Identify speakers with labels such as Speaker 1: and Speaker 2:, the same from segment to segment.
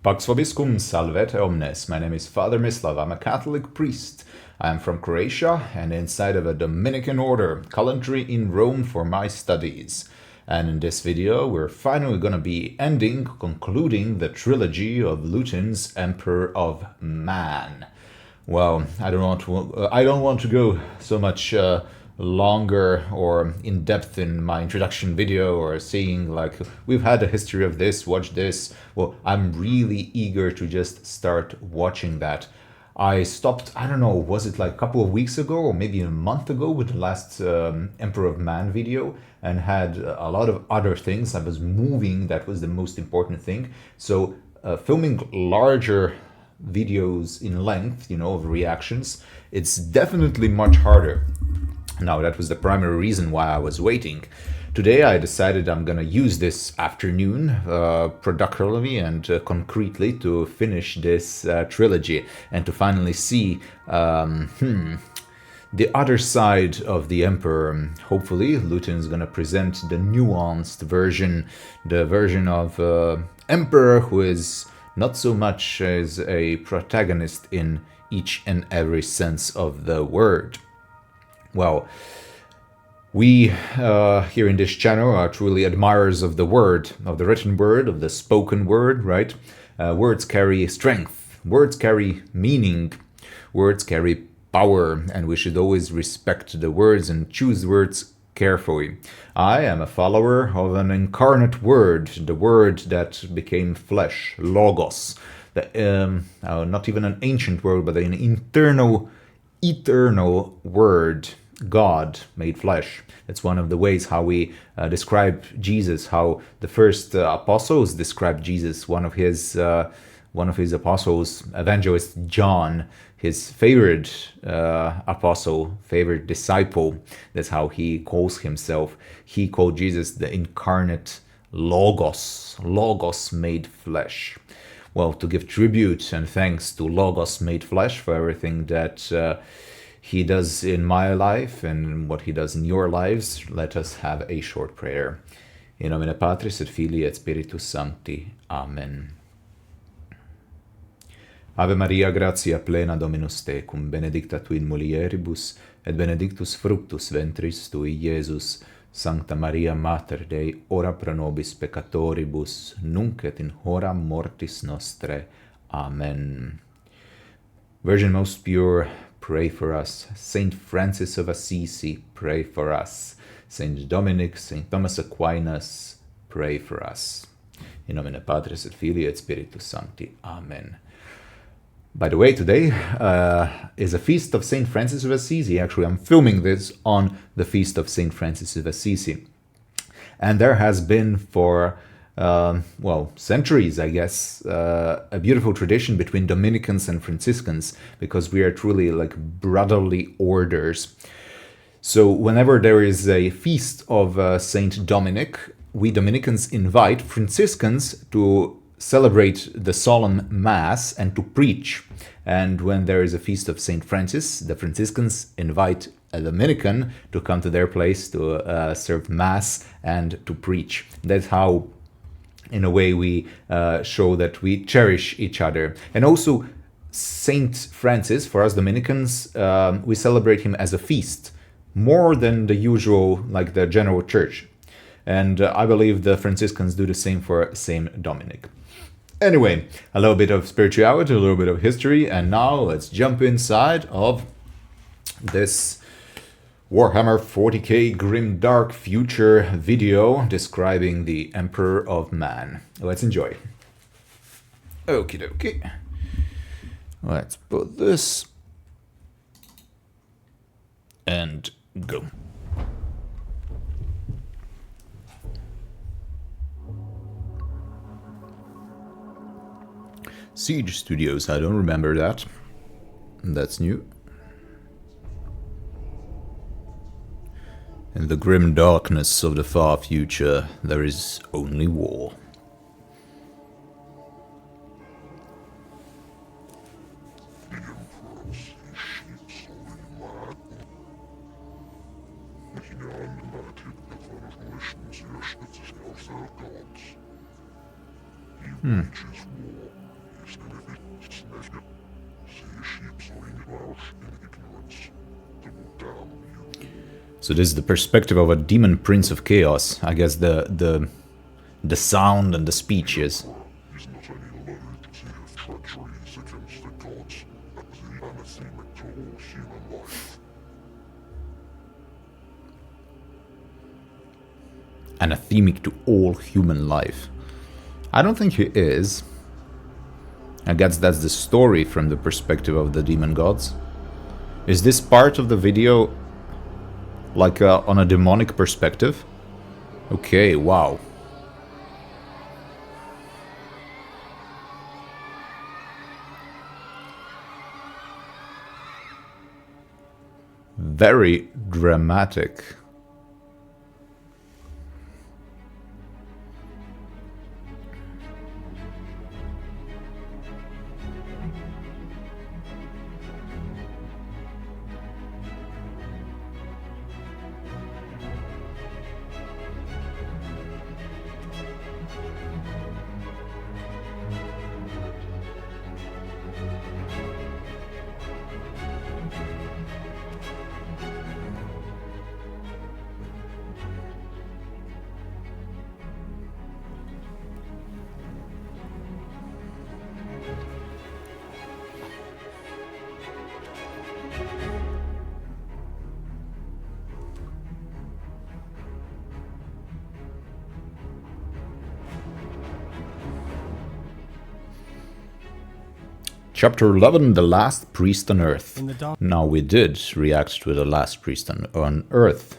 Speaker 1: Pax vobiscum, salvete omnes. My name is Father Mislav. I'm a Catholic priest. I am from Croatia and inside of a Dominican order, currently in Rome for my studies. And in this video, we're finally going to be concluding the trilogy of Luton's Emperor of Man. Well, I don't want to go so much longer or in depth in my introduction video or saying like we've had a history of this, watch this. Well, I'm really eager to just start watching that. I stopped, I don't know, was it like a couple of weeks ago or maybe a month ago with the last Emperor of Man video, and had a lot of other things. I was moving, that was the most important thing. So filming larger videos in length, of reactions, it's definitely much harder. Now, that was the primary reason why I was waiting. Today I decided I'm gonna use this afternoon productively and concretely to finish this trilogy and to finally see the other side of the Emperor. Hopefully Luton's gonna present the nuanced version, the version of Emperor who is not so much as a protagonist in each and every sense of the word. Well, we here in this channel are truly admirers of the word, of the written word, of the spoken word, right? Words carry strength, words carry meaning, words carry power, and we should always respect the words and choose words carefully. I am a follower of an incarnate word, the word that became flesh, logos. Not even an ancient word, but an eternal word. God made flesh. That's one of the ways how we describe Jesus, how the first apostles described Jesus. One of his apostles, evangelist John, his favorite apostle, favorite disciple, that's how he calls himself. He called Jesus the incarnate Logos, Logos made flesh. Well, to give tribute and thanks to Logos made flesh for everything that he does in my life and what he does in your lives, let us have a short prayer. In nomine Patris et Filii et Spiritus Sancti. Amen. Ave Maria, gratia plena Dominus tecum, benedicta tu in mulieribus, et benedictus fructus ventris tui, Iesus. Sancta Maria, Mater Dei, ora pro nobis peccatoribus, nunc et in hora mortis nostre. Amen. Virgin most pure, pray for us. Saint Francis of Assisi, pray for us. Saint Dominic, Saint Thomas Aquinas, pray for us. In nomine Patris et Filii et Spiritus Sancti. Amen. By the way, today is a feast of Saint Francis of Assisi. Actually, I'm filming this on the feast of Saint Francis of Assisi. And there has been for centuries, I guess, a beautiful tradition between Dominicans and Franciscans, because we are truly like brotherly orders. So whenever there is a feast of Saint Dominic, we Dominicans invite Franciscans to celebrate the solemn Mass and to preach. And when there is a feast of Saint Francis, the Franciscans invite a Dominican to come to their place to serve Mass and to preach. That's how, in a way, we show that we cherish each other. And also, Saint Francis, for us Dominicans, we celebrate him as a feast, more than the usual, like the general church. And I believe the Franciscans do the same for Saint Dominic. Anyway, a little bit of spirituality, a little bit of history, and now let's jump inside of this Warhammer 40k Grimdark future video describing the Emperor of Man. Let's enjoy. Okie dokie. Let's put this and go. Siege Studios, I don't remember that. That's new. In the grim darkness of the far future, there is only war.
Speaker 2: He wages war
Speaker 1: So this is the perspective of a demon prince of chaos. I guess the sound and the speech is. Anathemic to all human life. I don't think he is. I guess that's the story from the perspective of the demon gods. Is this part of the video like on a demonic perspective? Okay, wow. Very dramatic. Chapter 11, The Last Priest on Earth. Now we did react to The Last Priest on Earth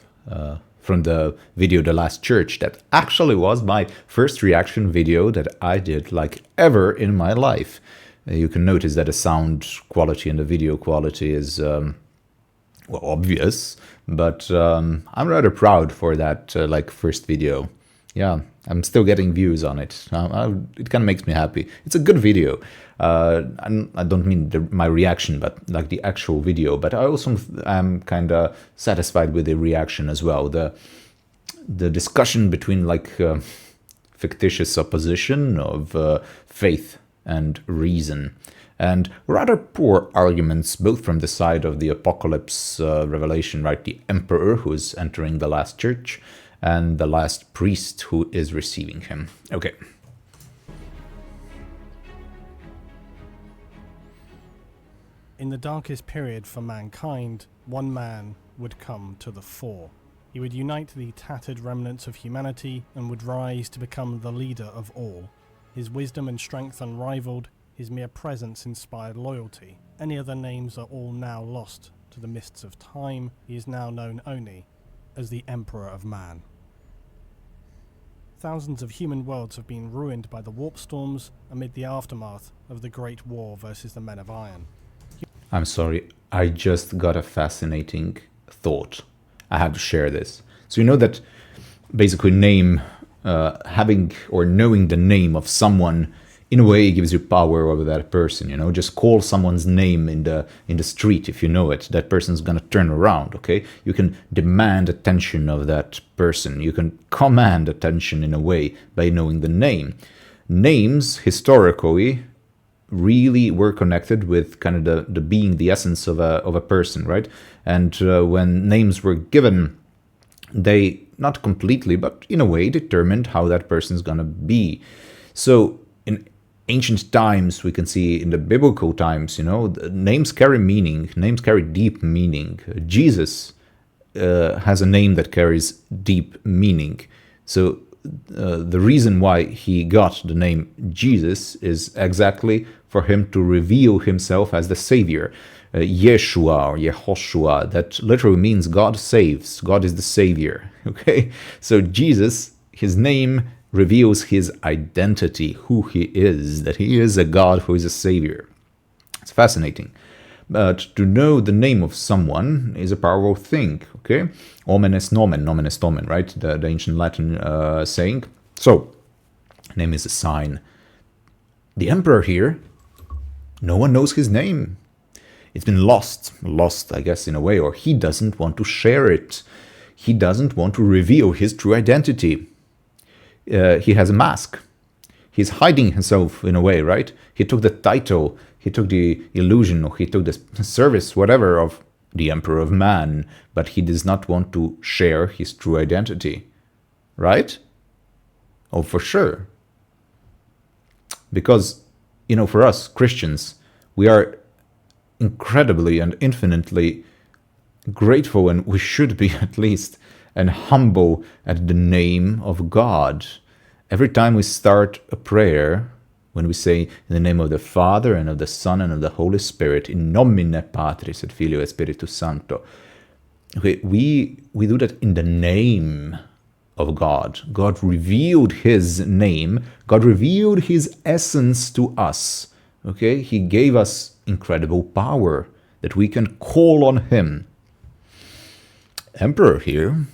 Speaker 1: from the video The Last Church. That actually was my first reaction video that I did like ever in my life. You can notice that the sound quality and the video quality is well, obvious, but I'm rather proud for that like first video. Yeah, I'm still getting views on it. It kind of makes me happy. It's a good video. I don't mean my reaction, but like the actual video. But I also am kind of satisfied with the reaction as well. The discussion between like fictitious opposition of faith and reason, and rather poor arguments, both from the side of the apocalypse revelation, right? The emperor who is entering the last church, and the last priest who is receiving him. Okay.
Speaker 2: In the darkest period for mankind, one man would come to the fore. He would unite the tattered remnants of humanity and would rise to become the leader of all. His wisdom and strength unrivaled, his mere presence inspired loyalty. Any other names are all now lost to the mists of time. He is now known only as the Emperor of Man. Thousands of human worlds have been ruined by the warp storms amid the aftermath of the Great War versus the Men of Iron.
Speaker 1: I'm sorry, I just got a fascinating thought. I have to share this. So you know that basically having or knowing the name of someone in a way gives you power over that person, you know. Just call someone's name in the street. If you know it, that person's gonna turn around. Okay, you can demand attention of that person. You can command attention in a way by knowing the name. Names historically really were connected with kind of the being, the essence of a person, right? And when names were given, they not completely, but in a way determined how that person's gonna be. So in ancient times, we can see in the biblical times, you know, names carry meaning. Names carry deep meaning. Jesus has a name that carries deep meaning. So the reason why he got the name Jesus is exactly for him to reveal himself as the Savior. Yeshua or Yehoshua, that literally means God saves. God is the Savior. Okay, so Jesus, his name reveals his identity, who he is, that he is a God who is a Savior. It's fascinating. But to know the name of someone is a powerful thing, okay? Omen est nomen, nomen est omen, right? The ancient Latin saying. So, name is a sign. The emperor here, no one knows his name. It's been lost, I guess, in a way, or he doesn't want to share it. He doesn't want to reveal his true identity. He has a mask. He's hiding himself in a way, right? He took the title, he took the illusion, or he took the service, whatever, of the Emperor of Man, but he does not want to share his true identity, right? Oh, for sure. Because, for us Christians, we are incredibly and infinitely grateful, and we should be at least, and humble at the name of God. Every time we start a prayer, when we say, in the name of the Father, and of the Son, and of the Holy Spirit, in nomine Patris et Filio et Spiritus Sancto, okay, we do that in the name of God. God revealed his name. God revealed his essence to us. Okay, he gave us incredible power that we can call on him. Emperor here,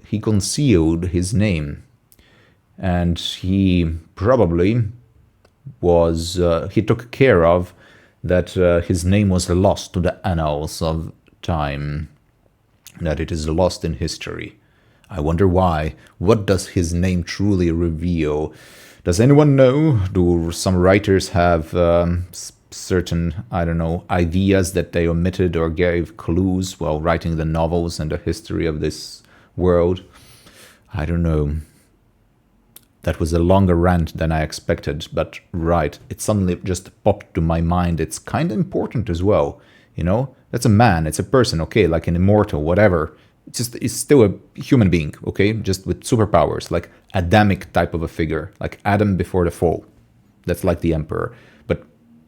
Speaker 1: he concealed his name, and he probably was, he took care of that his name was lost to the annals of time, that it is lost in history. I wonder why. What does his name truly reveal? Does anyone know? Do some writers have certain, I don't know, ideas that they omitted or gave clues while writing the novels and the history of this world? I don't know. That was a longer rant than I expected, but right, it suddenly just popped to my mind. It's kind of important as well, That's a man, it's a person, okay, like an immortal, whatever. It's still a human being, okay, just with superpowers, like Adamic type of a figure, like Adam before the fall. That's like the Emperor. But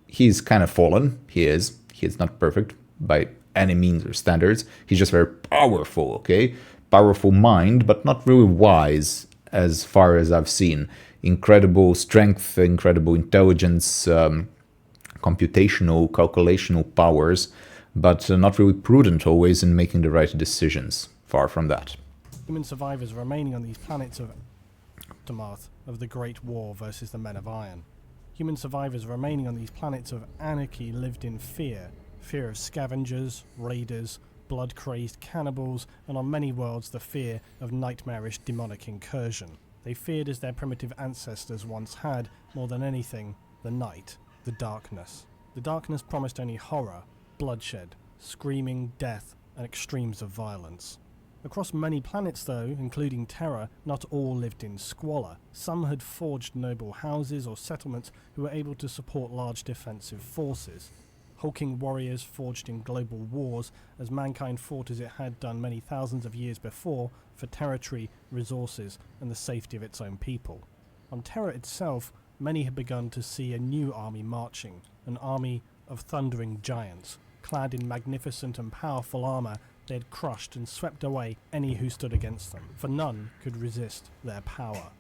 Speaker 1: he's kind of fallen, he is not perfect by any means or standards. He's just very powerful, okay? Powerful mind, but not really wise, as far as I've seen. Incredible strength, incredible intelligence, computational, calculational powers, but not really prudent always in making the right decisions. Far from that.
Speaker 2: Human survivors remaining on these planets of aftermath of the Great War versus the Men of Iron. Human survivors remaining on these planets of anarchy lived in fear of scavengers, raiders, blood-crazed cannibals, and on many worlds the fear of nightmarish demonic incursion. They feared, as their primitive ancestors once had, more than anything, the night, the darkness. The darkness promised only horror, bloodshed, screaming, death, and extremes of violence. Across many planets, though, including Terra, not all lived in squalor. Some had forged noble houses or settlements who were able to support large defensive forces. Hulking warriors forged in global wars as mankind fought as it had done many thousands of years before for territory, resources, and the safety of its own people. On Terra itself, many had begun to see a new army marching, an army of thundering giants. Clad in magnificent and powerful armour, they had crushed and swept away any who stood against them, for none could resist their power.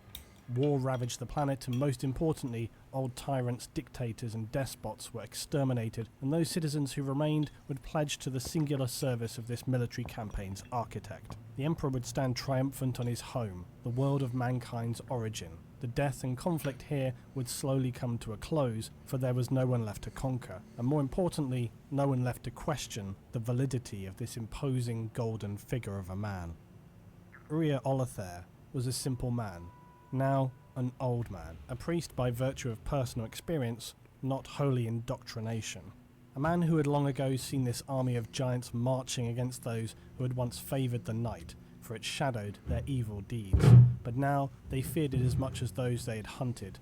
Speaker 2: War ravaged the planet, and most importantly, old tyrants, dictators and despots were exterminated, and those citizens who remained would pledge to the singular service of this military campaign's architect. The Emperor would stand triumphant on his home, the world of mankind's origin. The death and conflict here would slowly come to a close, for there was no one left to conquer, and more importantly, no one left to question the validity of this imposing golden figure of a man. Uria Olather was a simple man, now an old man, a priest by virtue of personal experience, not wholly indoctrination. A man who had long ago seen this army of giants marching against those who had once favoured the night, for it shadowed their evil deeds, but now they feared it as much as those they had hunted.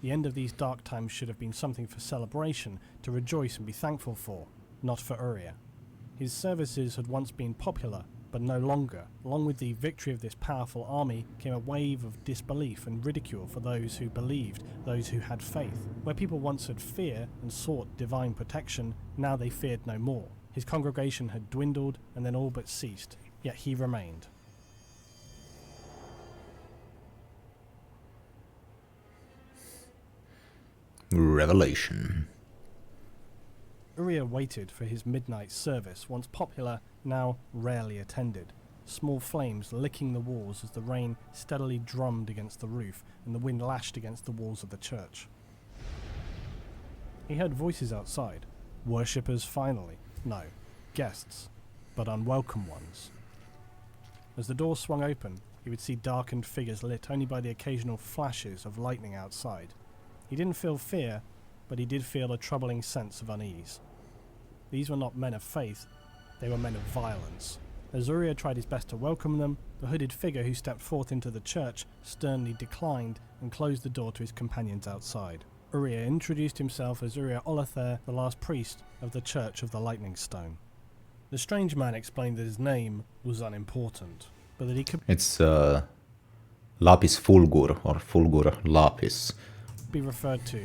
Speaker 2: The end of these dark times should have been something for celebration, to rejoice and be thankful for, not for Uria. His services had once been popular, but no longer. Along with the victory of this powerful army came a wave of disbelief and ridicule for those who believed, those who had faith. Where people once had fear and sought divine protection, now they feared no more. His congregation had dwindled and then all but ceased, yet he remained.
Speaker 1: Revelation.
Speaker 2: Uria waited for his midnight service, once popular, now rarely attended. Small flames licking the walls as the rain steadily drummed against the roof and the wind lashed against the walls of the church. He heard voices outside. Worshippers finally. No, guests, but unwelcome ones. As the door swung open, he would see darkened figures lit only by the occasional flashes of lightning outside. He didn't feel fear, but he did feel a troubling sense of unease. These were not men of faith, they were men of violence. As Uriah tried his best to welcome them, the hooded figure who stepped forth into the church sternly declined and closed the door to his companions outside. Uriah introduced himself as Uriah Olather, the last priest of the Church of the Lightning Stone. The strange man explained that his name was unimportant, but that he could
Speaker 1: It's Lapis Fulgur, or Fulgur Lapis.
Speaker 2: be referred to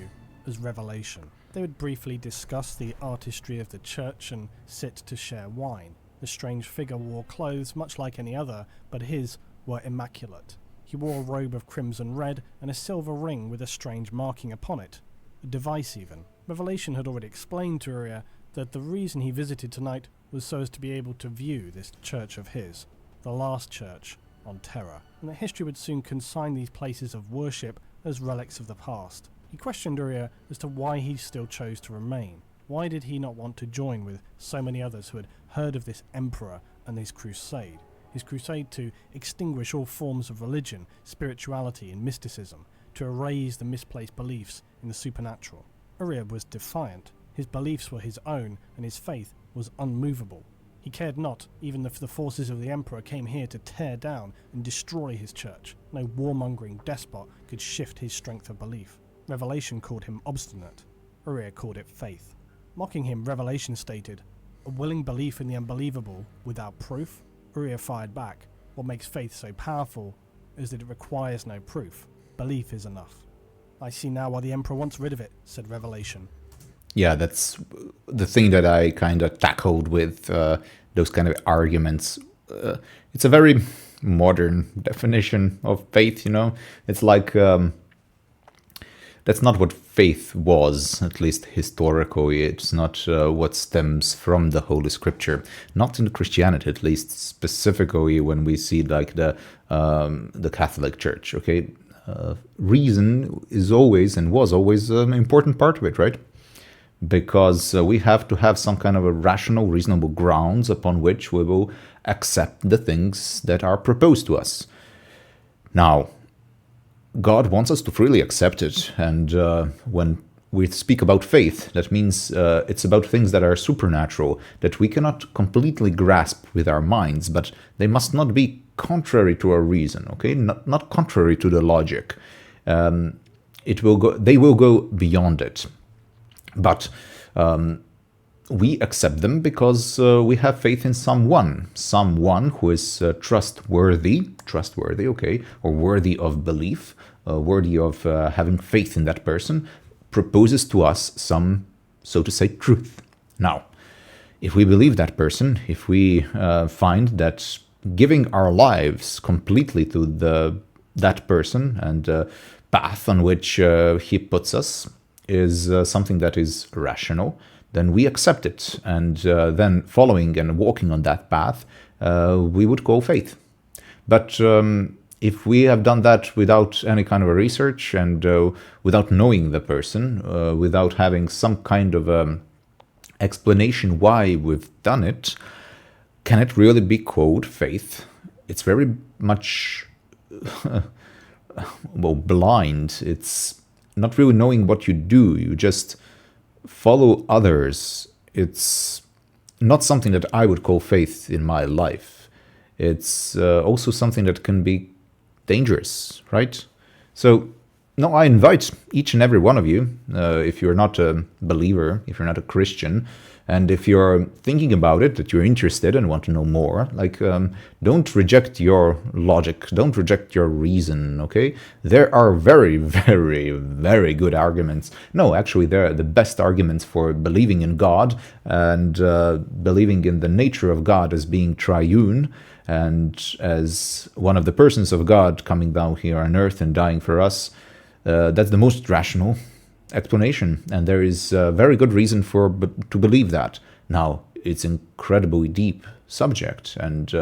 Speaker 2: as Revelation. They would briefly discuss the artistry of the church and sit to share wine. The strange figure wore clothes much like any other, but his were immaculate. He wore a robe of crimson red and a silver ring with a strange marking upon it, a device even. Revelation had already explained to Uriah that the reason he visited tonight was so as to be able to view this church of his, the last church on Terra, and that history would soon consign these places of worship as relics of the past. He questioned Uriah as to why he still chose to remain. Why did he not want to join with so many others who had heard of this emperor and his crusade to extinguish all forms of religion, spirituality and mysticism, to erase the misplaced beliefs in the supernatural? Uriah was defiant. His beliefs were his own and his faith was unmovable. He cared not even if the forces of the emperor came here to tear down and destroy his church. No warmongering despot could shift his strength of belief. Revelation called him obstinate. Uriah called it faith. Mocking him, Revelation stated, "A willing belief in the unbelievable without proof?" Uriah fired back, "What makes faith so powerful is that it requires no proof. Belief is enough." "I see now why the emperor wants rid of it," said Revelation.
Speaker 1: Yeah, that's the thing that I kind of tackled with those kind of arguments. It's a very modern definition of faith, you know? It's like, that's not what faith was, at least historically. It's not what stems from the Holy Scripture. Not in Christianity, at least, specifically when we see like the Catholic Church, okay? Reason is always and was always an important part of it, right? Because we have to have some kind of a rational, reasonable grounds upon which we will accept the things that are proposed to us. Now, God wants us to freely accept it, and when we speak about faith, that means it's about things that are supernatural, that we cannot completely grasp with our minds, but they must not be contrary to our reason, okay? Not contrary to the logic. They will go beyond it. But we accept them because we have faith in someone who is trustworthy, okay, or worthy of belief, worthy of having faith in that person, proposes to us some, so to say, truth. Now, if we believe that person, if we find that giving our lives completely to that person and path on which he puts us is something that is rational, then we accept it. And then following and walking on that path, we would call faith. But if we have done that without any kind of a research and without knowing the person, without having some kind of explanation why we've done it, can it really be called faith? It's very much blind. It's not really knowing what you do. You just follow others. It's not something that I would call faith in my life. It's also something that can be dangerous, right? So, no, I invite each and every one of you, if you're not a believer, if you're not a Christian, and if you're thinking about it, that you're interested and want to know more, like, don't reject your logic, don't reject your reason, okay? There are very, very, very good arguments. No, actually, they're the best arguments for believing in God and believing in the nature of God as being triune and as one of the persons of God coming down here on earth and dying for us. That's the most rational explanation, and there is a very good reason to believe that. Now, it's incredibly deep subject, and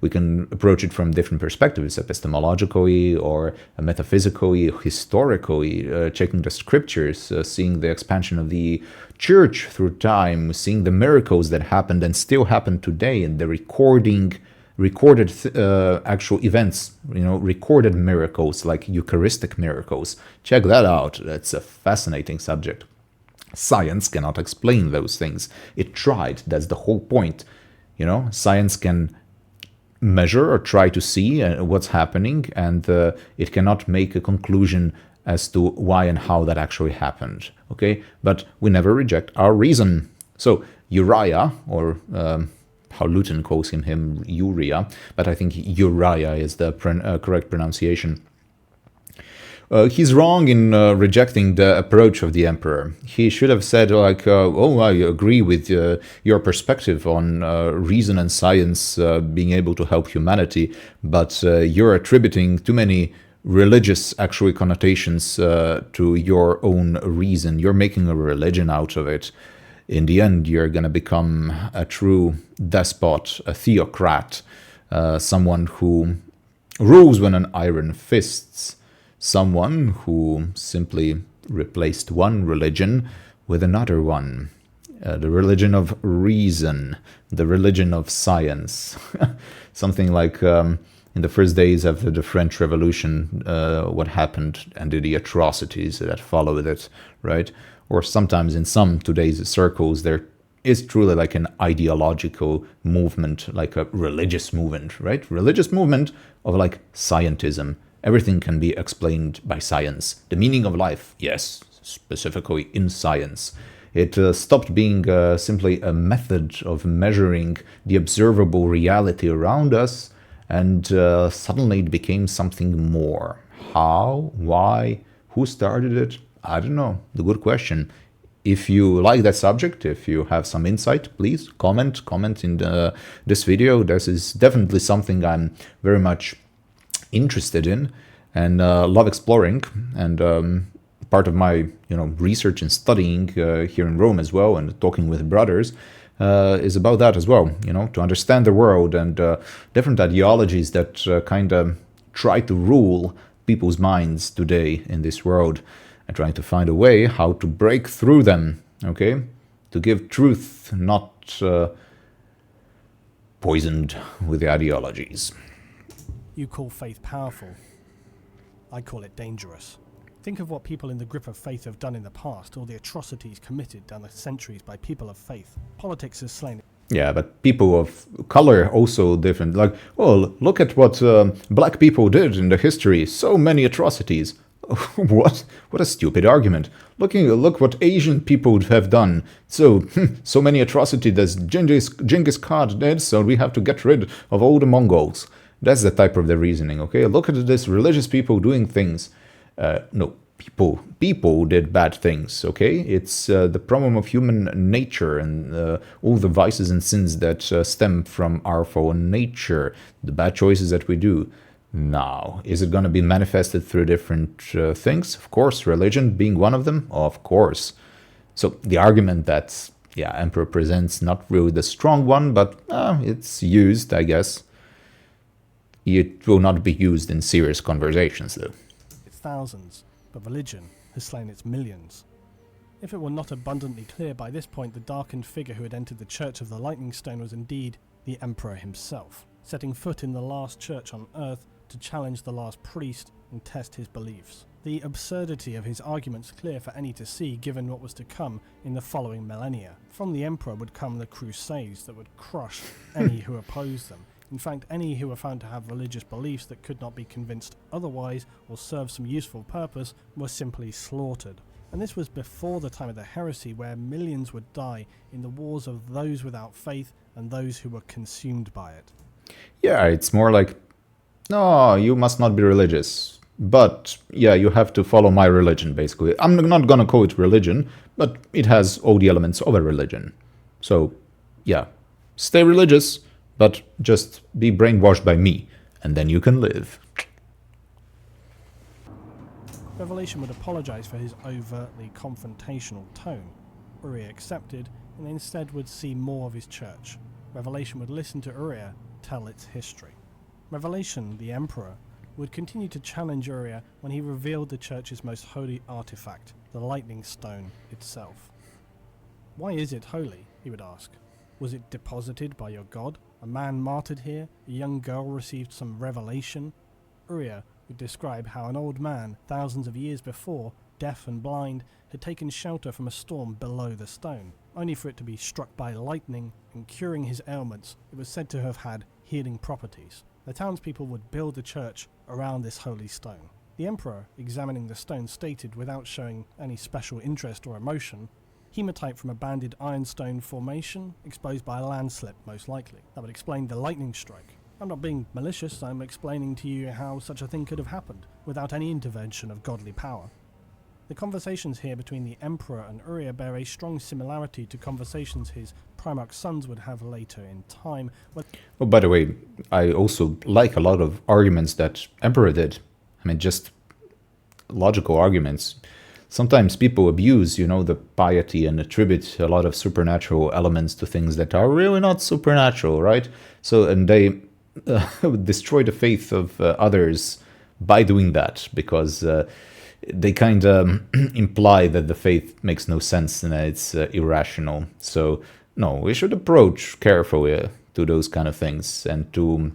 Speaker 1: we can approach it from different perspectives, epistemologically or metaphysically, historically, checking the scriptures, seeing the expansion of the church through time, seeing the miracles that happened and still happen today, and the recording recorded actual events, recorded miracles like Eucharistic miracles. Check that out. That's a fascinating subject. Science cannot explain those things. It tried. That's the whole point. Science can measure or try to see what's happening, and it cannot make a conclusion as to why and how that actually happened. Okay, but we never reject our reason. So Uriah, or how Luton calls him Uriah, but I think Uriah is the correct pronunciation. He's wrong in rejecting the approach of the emperor. He should have said, like, oh, I agree with your perspective on reason and science being able to help humanity, but you're attributing too many religious actually connotations to your own reason. You're making a religion out of it. In the end, you're going to become a true despot, a theocrat, someone who rules with an iron fist, someone who simply replaced one religion with another one. The religion of reason, the religion of science. Something like in the first days after the French Revolution, what happened and the atrocities that followed it, right? Or sometimes in some today's circles, there is truly like an ideological movement, like a religious movement, right? Religious movement of like scientism. Everything can be explained by science. The meaning of life, yes, specifically in science. It stopped being simply a method of measuring the observable reality around us, and suddenly it became something more. How? Why? Who started it? I don't know. The good question. If you like that subject, if you have some insight, please comment in this video. This is definitely something I'm very much interested in and love exploring, and part of my research and studying here in Rome as well, and talking with brothers is about that as well, to understand the world and different ideologies that kind of try to rule people's minds today in this world, and trying to find a way how to break through them, okay, to give truth, not poisoned with the ideologies.
Speaker 2: You call faith powerful. I call it dangerous. Think of what people in the grip of faith have done in the past, or the atrocities committed down the centuries by people of faith. Politics has slain it.
Speaker 1: Yeah, but people of color also different. Like, well, look at what black people did in the history. So many atrocities. What? What a stupid argument. Look what Asian people have done. So many atrocities that Genghis Khan did, so we have to get rid of all the Mongols. That's the type of the reasoning, okay? Look at this religious people doing things. No, people did bad things, okay? It's the problem of human nature and all the vices and sins that stem from our fallen nature, the bad choices that we do. Now, is it going to be manifested through different things? Of course, religion being one of them, of course. So the argument that, Emperor presents not really the strong one, but it's used, I guess. It will not be used in serious conversations, though.
Speaker 2: It's thousands, but religion has slain its millions. If it were not abundantly clear by this point, the darkened figure who had entered the Church of the Lightning Stone was indeed the Emperor himself, setting foot in the last church on Earth to challenge the last priest and test his beliefs. The absurdity of his arguments clear for any to see, given what was to come in the following millennia. From the Emperor would come the Crusades that would crush any who opposed them. In fact, any who were found to have religious beliefs that could not be convinced otherwise or serve some useful purpose were simply slaughtered. And this was before the time of the heresy, where millions would die in the wars of those without faith and those who were consumed by it.
Speaker 1: Yeah, it's more like, no, you must not be religious. But, you have to follow my religion, basically. I'm not gonna call it religion, but it has all the elements of a religion. So, stay religious, but just be brainwashed by me, and then you can live.
Speaker 2: Revelation would apologize for his overtly confrontational tone. Uriah accepted, and instead would see more of his church. Revelation would listen to Uriah tell its history. Revelation, the Emperor, would continue to challenge Uriah when he revealed the church's most holy artifact, the Lightning Stone itself. Why is it holy? He would ask. Was it deposited by your god? A man martyred here, a young girl received some revelation. Uriah would describe how an old man, thousands of years before, deaf and blind, had taken shelter from a storm below the stone, only for it to be struck by lightning, and curing his ailments, it was said to have had healing properties. The townspeople would build the church around this holy stone. The emperor, examining the stone, stated, without showing any special interest or emotion, hematite from a banded ironstone formation, exposed by a landslip most likely. That would explain the lightning strike. I'm not being malicious, I'm explaining to you how such a thing could have happened, without any intervention of godly power. The conversations here between the Emperor and Uriah bear a strong similarity to conversations his Primarch sons would have later in time.
Speaker 1: Oh, by the way, I also like a lot of arguments that Emperor did. I mean, just logical arguments. Sometimes people abuse, the piety and attribute a lot of supernatural elements to things that are really not supernatural, right? And they destroy the faith of others by doing that, because they kind of imply that the faith makes no sense and that it's irrational. So, no, we should approach carefully to those kind of things and to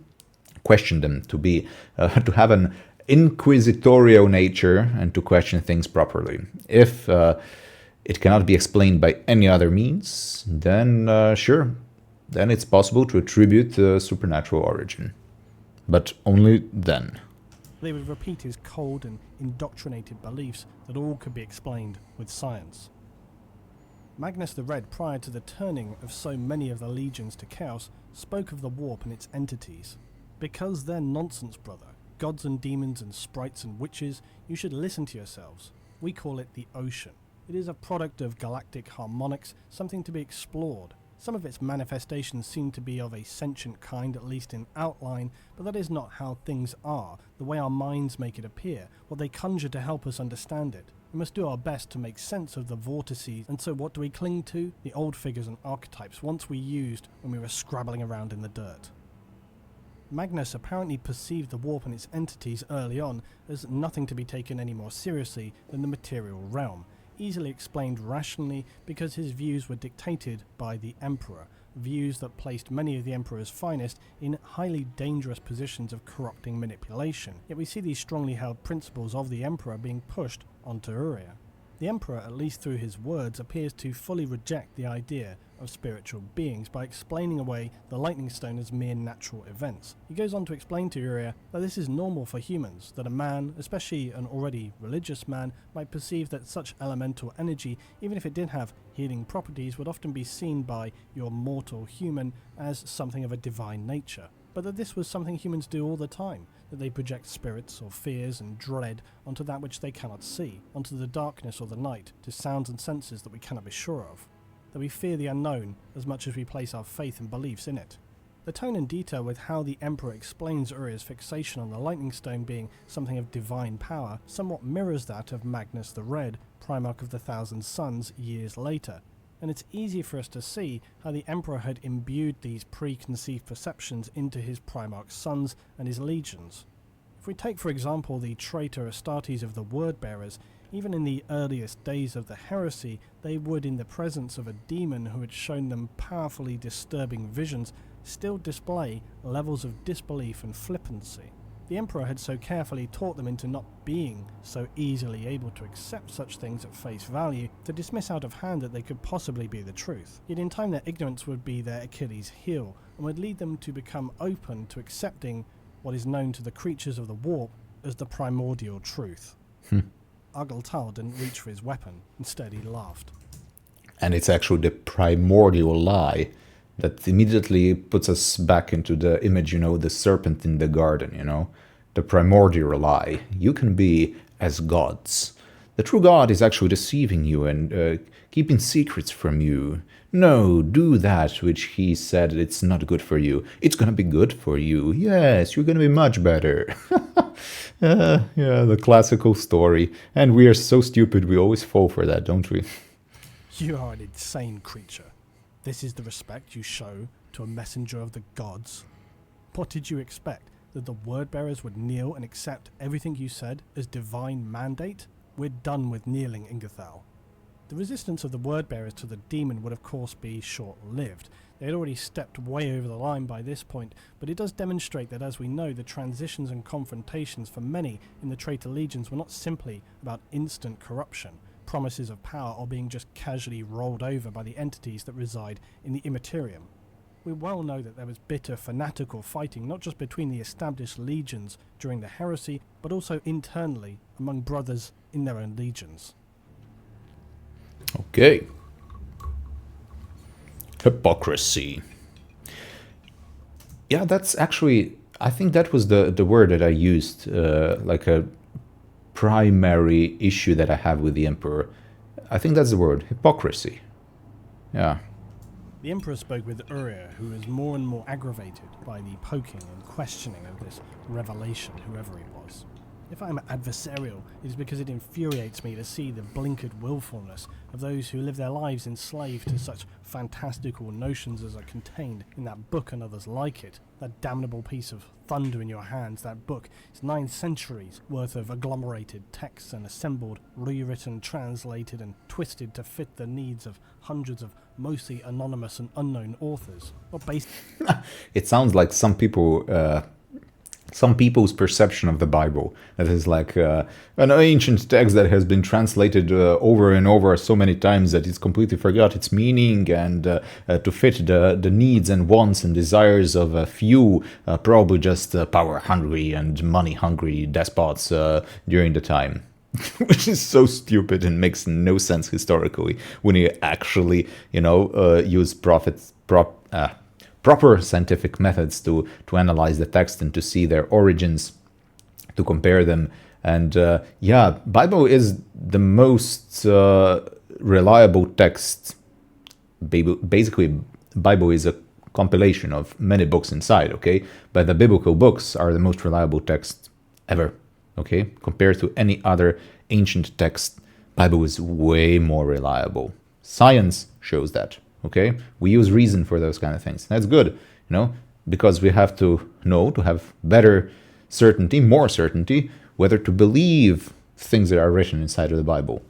Speaker 1: question them, to have an inquisitorial nature and to question things properly. If it cannot be explained by any other means, then sure, then it's possible to attribute a supernatural origin. But only then.
Speaker 2: They would repeat his cold and indoctrinated beliefs that all could be explained with science. Magnus the Red, prior to the turning of so many of the legions to chaos, spoke of the warp and its entities. Because they're nonsense, brother. Gods and demons and sprites and witches, you should listen to yourselves. We call it the ocean. It is a product of galactic harmonics, something to be explored. Some of its manifestations seem to be of a sentient kind, at least in outline, but that is not how things are, the way our minds make it appear, what they conjure to help us understand it. We must do our best to make sense of the vortices, and so what do we cling to? The old figures and archetypes once we used when we were scrabbling around in the dirt. Magnus apparently perceived the warp and its entities early on as nothing to be taken any more seriously than the material realm, easily explained rationally because his views were dictated by the Emperor, views that placed many of the Emperor's finest in highly dangerous positions of corrupting manipulation. Yet we see these strongly held principles of the Emperor being pushed onto Uriah. The Emperor, at least through his words, appears to fully reject the idea of spiritual beings by explaining away the lightning stone as mere natural events. He goes on to explain to Uriah that this is normal for humans, that a man, especially an already religious man, might perceive that such elemental energy, even if it did have healing properties, would often be seen by your mortal human as something of a divine nature. But that this was something humans do all the time, that they project spirits or fears and dread onto that which they cannot see, onto the darkness or the night, to sounds and senses that we cannot be sure of, that we fear the unknown as much as we place our faith and beliefs in it. The tone and detail with how the Emperor explains Uriah's fixation on the lightning stone being something of divine power somewhat mirrors that of Magnus the Red, Primarch of the Thousand Suns, years later, and it's easy for us to see how the Emperor had imbued these preconceived perceptions into his Primarch sons and his legions. If we take for example the traitor Astartes of the Word-Bearers, even in the earliest days of the heresy, they would, in the presence of a demon who had shown them powerfully disturbing visions, still display levels of disbelief and flippancy. The Emperor had so carefully taught them into not being so easily able to accept such things at face value, to dismiss out of hand that they could possibly be the truth. Yet in time their ignorance would be their Achilles' heel, and would lead them to become open to accepting what is known to the creatures of the warp as the primordial truth. Argyltal didn't reach for his weapon, instead he laughed.
Speaker 1: And it's actually the primordial lie that immediately puts us back into the image, the serpent in the garden, the primordial lie. You can be as gods. The true God is actually deceiving you and keeping secrets from you. No, do that which he said it's not good for you. It's going to be good for you. Yes, you're going to be much better. Yeah, the classical story. And we are so stupid, we always fall for that, don't we?
Speaker 2: You are an insane creature. This is the respect you show to a messenger of the gods? What did you expect? That the word-bearers would kneel and accept everything you said as divine mandate? We're done with kneeling, Ingathal. The resistance of the word-bearers to the demon would of course be short-lived. They had already stepped way over the line by this point, but it does demonstrate that, as we know, the transitions and confrontations for many in the traitor legions were not simply about instant corruption, promises of power, or being just casually rolled over by the entities that reside in the Immaterium. We well know that there was bitter, fanatical fighting, not just between the established legions during the heresy, but also internally among brothers in their own legions.
Speaker 1: Okay. Hypocrisy. Yeah, that's actually, I think that was the word that I used, like a primary issue that I have with the Emperor. I think that's the word, hypocrisy. Yeah.
Speaker 2: The Emperor spoke with Uriah, who was more and more aggravated by the poking and questioning of this revelation, whoever he was. If I am adversarial, it is because it infuriates me to see the blinkered willfulness of those who live their lives enslaved to such fantastical notions as are contained in that book and others like it. That damnable piece of thunder in your hands, that book, is 9 centuries worth of agglomerated texts and assembled, rewritten, translated and twisted to fit the needs of hundreds of mostly anonymous and unknown authors. Not based.
Speaker 1: It sounds like some people's perception of the Bible. That is like an ancient text that has been translated over and over so many times that it's completely forgot its meaning, and to fit the needs and wants and desires of a few, probably just power-hungry and money-hungry despots during the time. Which is so stupid and makes no sense historically when you actually, use proper scientific methods to analyze the text and to see their origins, to compare them. And Bible is the most reliable text. Basically, Bible is a compilation of many books inside, okay? But the biblical books are the most reliable text ever, okay? Compared to any other ancient text, Bible is way more reliable. Science shows that. Okay, we use reason for those kind of things. That's good, because we have to know, to have better certainty, more certainty, whether to believe things that are written inside of the Bible.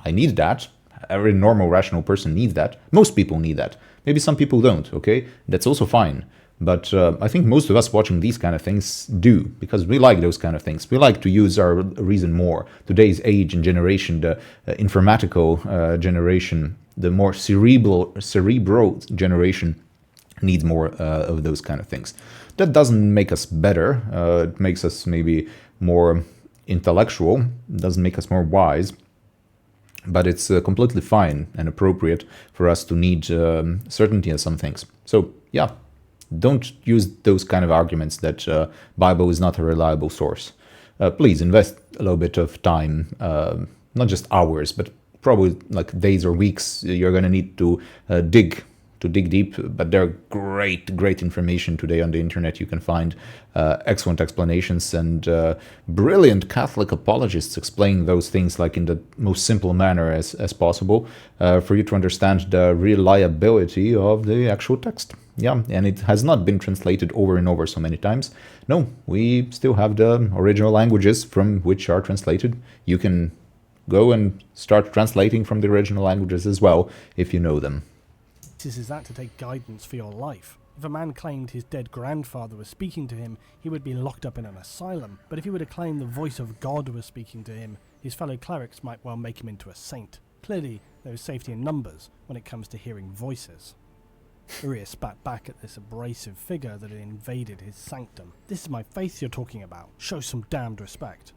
Speaker 1: I need that. Every normal, rational person needs that. Most people need that. Maybe some people don't, okay? That's also fine. But I think most of us watching these kind of things do, because we like those kind of things. We like to use our reason more. Today's age and generation, the informatical generation, the more cerebral generation needs more of those kind of things. That doesn't make us better. It makes us maybe more intellectual. It doesn't make us more wise. But it's completely fine and appropriate for us to need certainty in some things. So, yeah, don't use those kind of arguments that Bible is not a reliable source. Please invest a little bit of time, not just hours, but probably like days or weeks. You're going to need to dig deep, but there are great information today on the internet. You can find excellent explanations and brilliant Catholic apologists explaining those things like in the most simple manner as possible for you to understand the reliability of the actual text. Yeah, and it has not been translated over and over so many times. No, we still have the original languages from which are translated. You can go and start translating from the original languages as well, if you know them.
Speaker 2: Is that to take guidance for your life? If a man claimed his dead grandfather was speaking to him, he would be locked up in an asylum. But if he were to claim the voice of God was speaking to him, his fellow clerics might well make him into a saint. Clearly, there is safety in numbers when it comes to hearing voices. Uriah spat back at this abrasive figure that had invaded his sanctum. "This is my faith you're talking about. Show some damned respect."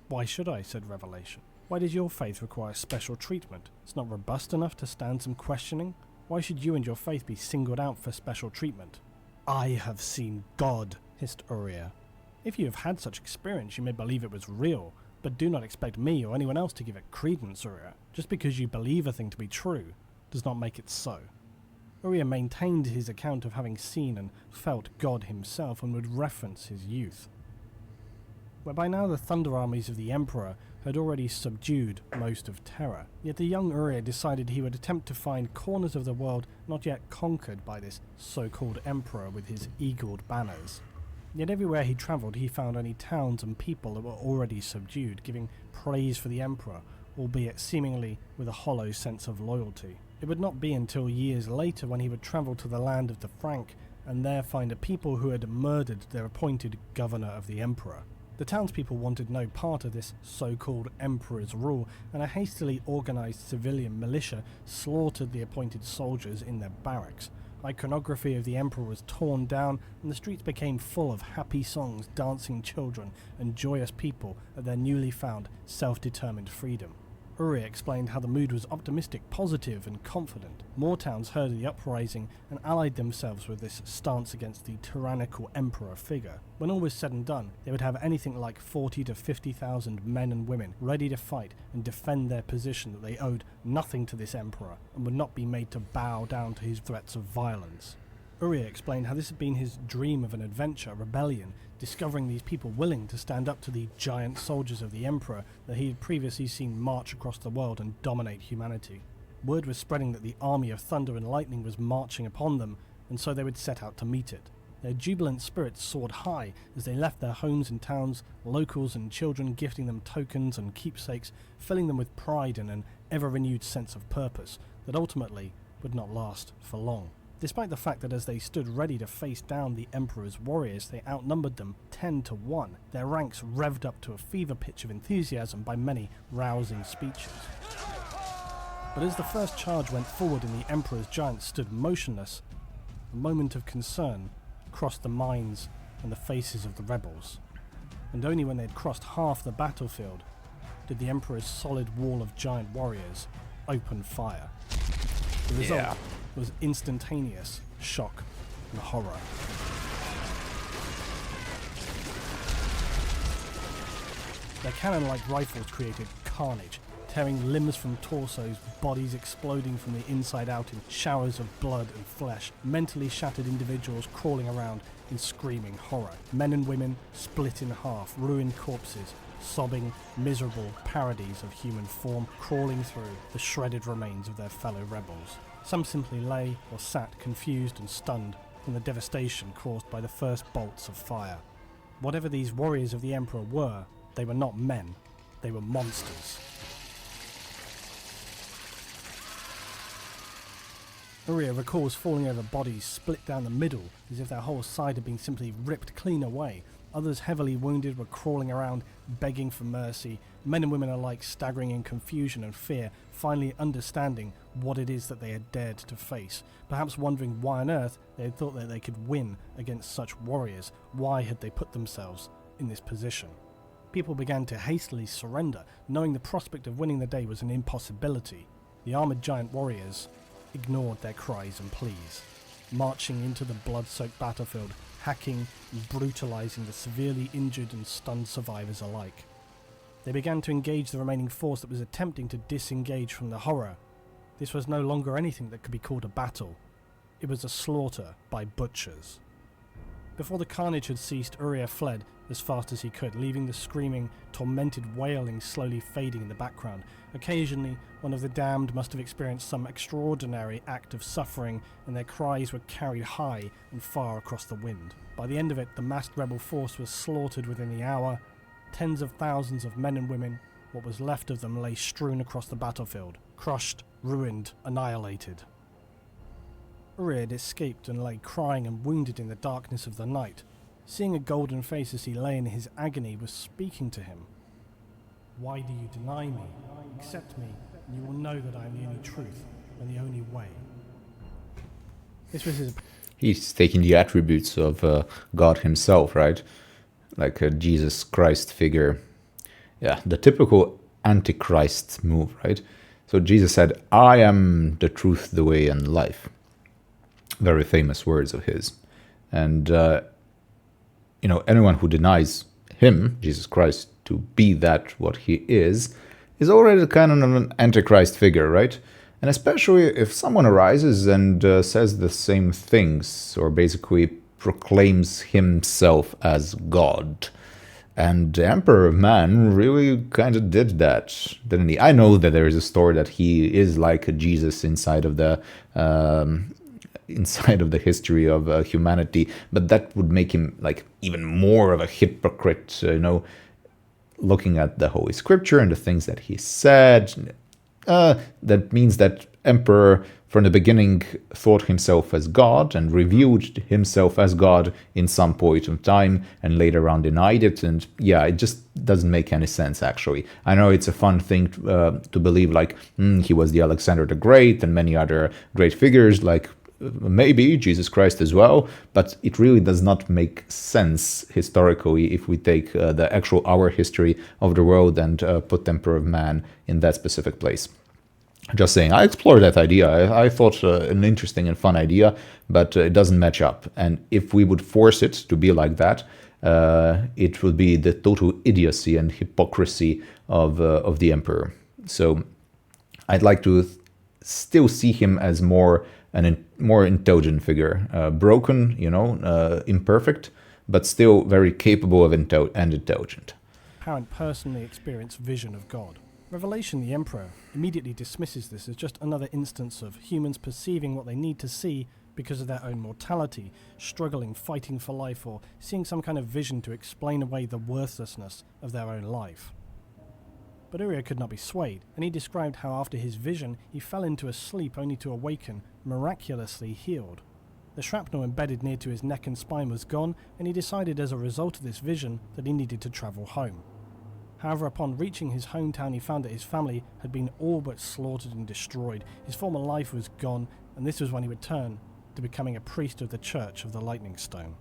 Speaker 2: "Why should I?" said Revelation. "Why does your faith require special treatment? It's not robust enough to stand some questioning? Why should you and your faith be singled out for special treatment?" "I have seen God," hissed Uriah. "If you have had such experience, you may believe it was real, but do not expect me or anyone else to give it credence, Uriah. Just because you believe a thing to be true does not make it so." Uriah maintained his account of having seen and felt God himself and would reference his youth, where by now the thunder armies of the Emperor had already subdued most of terror. Yet the young Uriah decided he would attempt to find corners of the world not yet conquered by this so-called Emperor with his eagled banners. Yet everywhere he travelled he found only towns and people that were already subdued, giving praise for the Emperor, albeit seemingly with a hollow sense of loyalty. It would not be until years later when he would travel to the land of the Frank and there find a people who had murdered their appointed governor of the emperor. The townspeople wanted no part of this so-called emperor's rule, and a hastily organised civilian militia slaughtered the appointed soldiers in their barracks. Iconography of the emperor was torn down, and the streets became full of happy songs, dancing children, and joyous people at their newly found self-determined freedom. Uri explained how the mood was optimistic, positive, and confident. More towns heard of the uprising and allied themselves with this stance against the tyrannical emperor figure. When all was said and done, they would have anything like 40 to 50,000 men and women ready to fight and defend their position that they owed nothing to this emperor and would not be made to bow down to his threats of violence. Uri explained how this had been his dream of an adventure, rebellion, discovering these people willing to stand up to the giant soldiers of the Emperor that he had previously seen march across the world and dominate humanity. Word was spreading that the army of thunder and lightning was marching upon them, and so they would set out to meet it. Their jubilant spirits soared high as they left their homes and towns, locals and children gifting them tokens and keepsakes, filling them with pride and an ever-renewed sense of purpose that ultimately would not last for long. Despite the fact that as they stood ready to face down the Emperor's warriors, they outnumbered them 10 to 1, their ranks revved up to a fever pitch of enthusiasm by many rousing speeches. But as the first charge went forward and the Emperor's giants stood motionless, a moment of concern crossed the minds and the faces of the rebels. And only when they had crossed half the battlefield did the Emperor's solid wall of giant warriors open fire. The result was instantaneous shock and horror. Their cannon-like rifles created carnage, tearing limbs from torsos, bodies exploding from the inside out in showers of blood and flesh, mentally shattered individuals crawling around in screaming horror, men and women split in half, ruined corpses, sobbing, miserable parodies of human form crawling through the shredded remains of their fellow rebels. Some simply lay or sat confused and stunned from the devastation caused by the first bolts of fire. Whatever these warriors of the Emperor were, they were not men, they were monsters. Uria recalls falling over bodies split down the middle as if their whole side had been simply ripped clean away. Others heavily wounded were crawling around, begging for mercy, men and women alike staggering in confusion and fear, finally understanding what it is that they had dared to face, perhaps wondering why on earth they had thought that they could win against such warriors. Why had they put themselves in this position? People began to hastily surrender, knowing the prospect of winning the day was an impossibility. The armoured giant warriors ignored their cries and pleas, marching into the blood-soaked battlefield, hacking and brutalizing the severely injured and stunned survivors alike. They began to engage the remaining force that was attempting to disengage from the horror. This was no longer anything that could be called a battle. It was a slaughter by butchers. Before the carnage had ceased, Uriah fled as fast as he could, leaving the screaming, tormented wailing slowly fading in the background. Occasionally, one of the damned must have experienced some extraordinary act of suffering, and their cries were carried high and far across the wind. By the end of it, the massed rebel force was slaughtered within the hour. Tens of thousands of men and women, what was left of them, lay strewn across the battlefield, crushed, ruined, annihilated. Uriah had escaped and lay crying and wounded in the darkness of the night. Seeing a golden face as he lay in his agony was speaking to him. "Why do you deny me? Accept me, and you will know that I am the only truth and the only way." This was his...
Speaker 1: He's taking the attributes of God himself, right? Like a Jesus Christ figure. Yeah, the typical Antichrist move, right? So Jesus said, "I am the truth, the way, and life." Very famous words of his. And, anyone who denies him, Jesus Christ, to be that what he is already kind of an Antichrist figure, right? And especially if someone arises and says the same things, or basically proclaims himself as God. And the Emperor of Man really kind of did that, didn't he? I know that there is a story that he is like a Jesus inside of the history of humanity, but that would make him like even more of a hypocrite, looking at the Holy Scripture and the things that he said, that means that Emperor from the beginning thought himself as God and reviewed himself as God in some point of time and later on denied it. And yeah, it just doesn't make any sense, actually. I know it's a fun thing to believe, like, he was the Alexander the Great and many other great figures, like maybe Jesus Christ as well, but it really does not make sense historically if we take the actual our history of the world and put Emperor of Man in that specific place. Just saying, I explored that idea. I thought an interesting and fun idea, but it doesn't match up. And if we would force it to be like that, it would be the total idiocy and hypocrisy of the emperor. So I'd like to still see him as more intelligent figure, broken, imperfect, but still very capable of and intelligent.
Speaker 2: Apparent personally experienced vision of God. Revelation, the Emperor, immediately dismisses this as just another instance of humans perceiving what they need to see because of their own mortality, struggling, fighting for life, or seeing some kind of vision to explain away the worthlessness of their own life. But Uriah could not be swayed, and he described how after his vision he fell into a sleep only to awaken, miraculously healed. The shrapnel embedded near to his neck and spine was gone, and he decided as a result of this vision that he needed to travel home. However, upon reaching his hometown, he found that his family had been all but slaughtered and destroyed. His former life was gone, and this was when he would turn to becoming a priest of the Church of the Lightning Stone.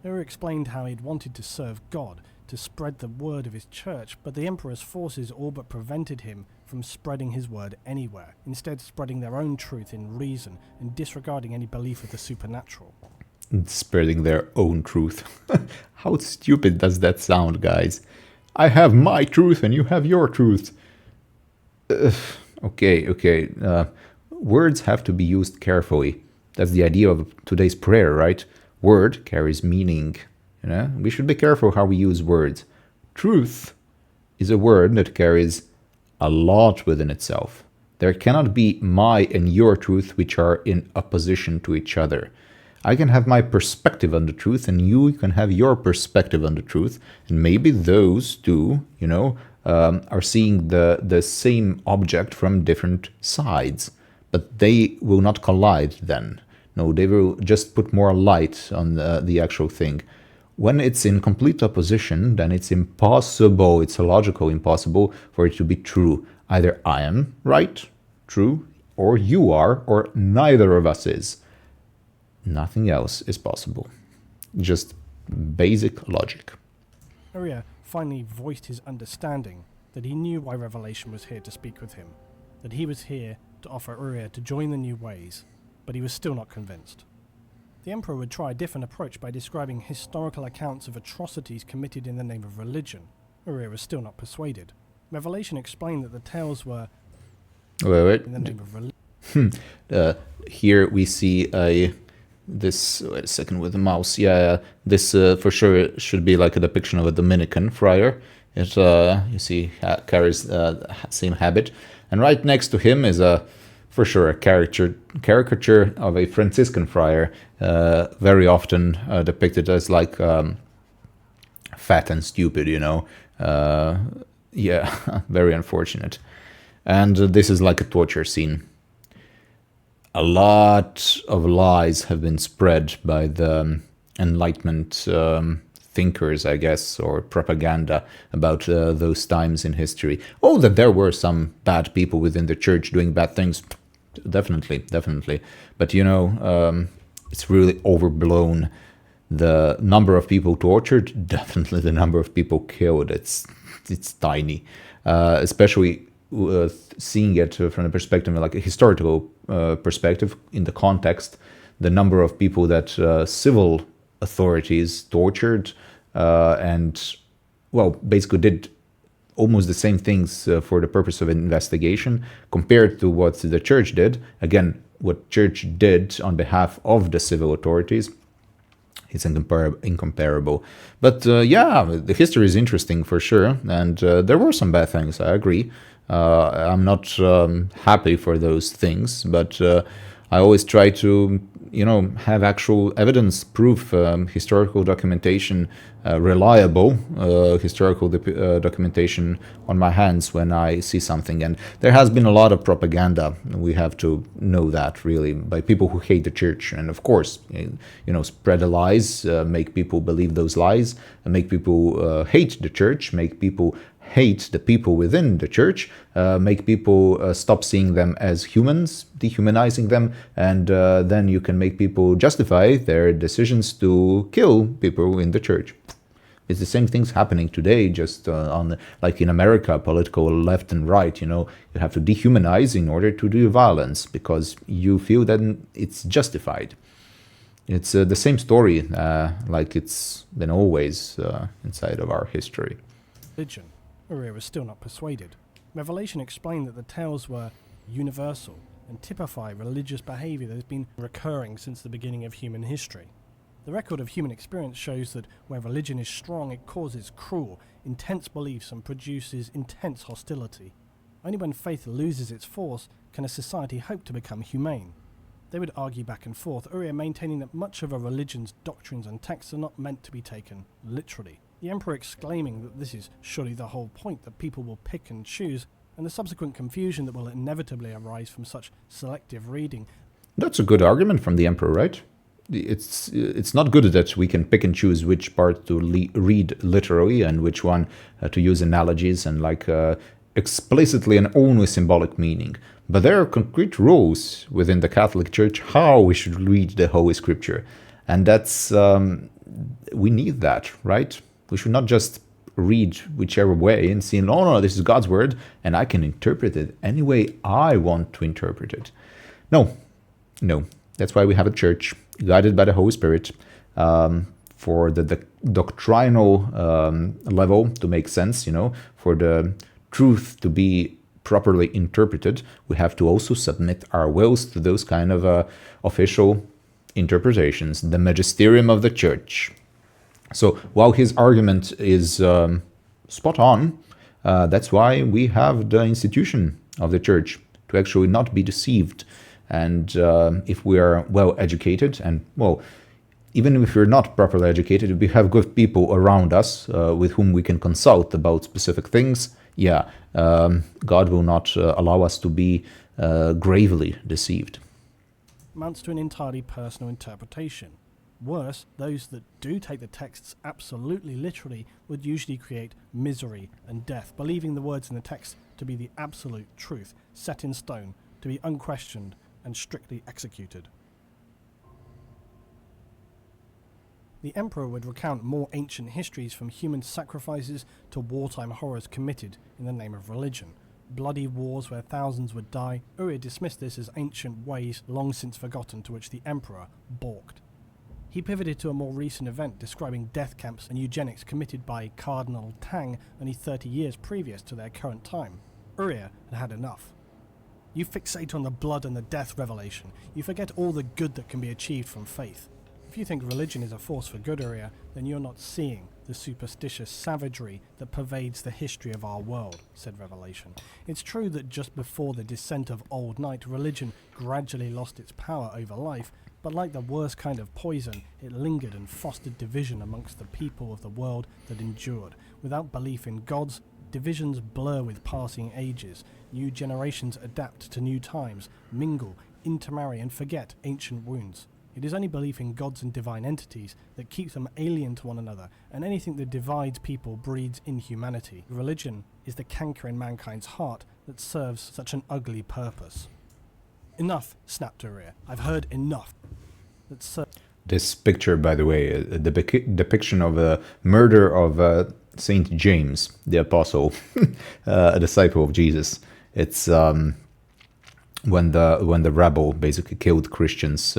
Speaker 2: Uriah explained how he had wanted to serve God, to spread the word of his church, but the Emperor's forces all but prevented him from spreading his word anywhere, instead spreading their own truth in reason and disregarding any belief of the supernatural.
Speaker 1: Spreading their own truth. How stupid does that sound, guys? I have my truth and you have your truth. Okay. Words have to be used carefully. That's the idea of today's prayer, right? Word carries meaning. We should be careful how we use words. Truth is a word that carries a lot within itself. There cannot be my and your truth which are in opposition to each other. I can have my perspective on the truth and you can have your perspective on the truth. And maybe those two, are seeing the same object from different sides. But they will not collide then. No, they will just put more light on the actual thing. When it's in complete opposition, then it's impossible, it's a logical impossible for it to be true. Either I am right, true, or you are, or neither of us is. Nothing else is possible. Just basic logic.
Speaker 2: Uriah finally voiced his understanding that he knew why Revelation was here to speak with him, that he was here to offer Uriah to join the new ways, but he was still not convinced. The Emperor would try a different approach by describing historical accounts of atrocities committed in the name of religion. Uriah was still not persuaded. Revelation explained that the tales were in the name of religion.
Speaker 1: Here we see this, wait a second with the mouse, this for sure should be like a depiction of a Dominican friar. It, you see, carries the same habit. And right next to him is for sure a caricature of a Franciscan friar, very often depicted as like fat and stupid, very unfortunate. And this is like a torture scene. A lot of lies have been spread by the Enlightenment thinkers, I guess, or propaganda about those times in history. Oh, that there were some bad people within the church doing bad things. Definitely. But, it's really overblown. The number of people tortured, definitely the number of people killed. It's tiny, especially seeing it from the perspective, like a historical perspective, in the context, the number of people that civil authorities tortured and, basically did almost the same things for the purpose of investigation compared to what the church did. Again, what church did on behalf of the civil authorities, it's incomparable. But the history is interesting for sure, and there were some bad things, I agree. I'm not happy for those things, but I always try to have actual evidence, proof, historical documentation, reliable historical documentation on my hands when I see something. And there has been a lot of propaganda, we have to know that, really, by people who hate the church. And of course, spread the lies, make people believe those lies, and make people hate the church, make people hate the people within the church, make people stop seeing them as humans, dehumanizing them, and then you can make people justify their decisions to kill people in the church. It's the same things happening today, just like in America, political left and right. You have to dehumanize in order to do violence because you feel that it's justified. It's the same story, like it's been always inside of our history.
Speaker 2: Religion. Uriah was still not persuaded. Revelation explained that the tales were universal and typify religious behaviour that has been recurring since the beginning of human history. The record of human experience shows that where religion is strong, it causes cruel, intense beliefs and produces intense hostility. Only when faith loses its force can a society hope to become humane. They would argue back and forth, Uriah maintaining that much of a religion's doctrines and texts are not meant to be taken literally. The Emperor exclaiming that this is surely the whole point, that people will pick and choose, and the subsequent confusion that will inevitably arise from such selective reading.
Speaker 1: That's a good argument from the Emperor, right? It's not good that we can pick and choose which part to read literally and which one to use analogies and explicitly and only symbolic meaning. But there are concrete rules within the Catholic Church how we should read the Holy Scripture. And that's, we need that, right? We should not just read whichever way and see, oh no, this is God's word and I can interpret it any way I want to interpret it. No. That's why we have a church guided by the Holy Spirit for the doctrinal level to make sense, for the truth to be properly interpreted. We have to also submit our wills to those kind of official interpretations, the magisterium of the church. So while his argument is spot on, that's why we have the institution of the church, to actually not be deceived. And if we are well educated, and even if we're not properly educated, if we have good people around us with whom we can consult about specific things, God will not allow us to be gravely deceived.
Speaker 2: Amounts to an entirely personal interpretation. Worse, those that do take the texts absolutely literally would usually create misery and death, believing the words in the text to be the absolute truth, set in stone, to be unquestioned and strictly executed. The Emperor would recount more ancient histories, from human sacrifices to wartime horrors committed in the name of religion. Bloody wars where thousands would die. Uriah dismissed this as ancient ways long since forgotten, to which the Emperor balked. He pivoted to a more recent event describing death camps and eugenics committed by Cardinal Tang only 30 years previous to their current time. Uriah had had enough. You fixate on the blood and the death revelation. You forget all the good that can be achieved from faith. If you think religion is a force for good, Uriah, then you're not seeing the superstitious savagery that pervades the history of our world, said Revelation. It's true that just before the descent of Old Night, religion gradually lost its power over life, but like the worst kind of poison, it lingered and fostered division amongst the people of the world that endured. Without belief in gods, divisions blur with passing ages. New generations adapt to new times, mingle, intermarry, and forget ancient wounds. It is only belief in gods and divine entities that keeps them alien to one another, and anything that divides people breeds inhumanity. Religion is the canker in mankind's heart that serves such an ugly purpose. Enough, snapped Uriah. I've heard enough.
Speaker 1: This picture, by the way, the depiction of a murder of Saint James, the apostle, a disciple of Jesus. It's when the rebel basically killed Christians,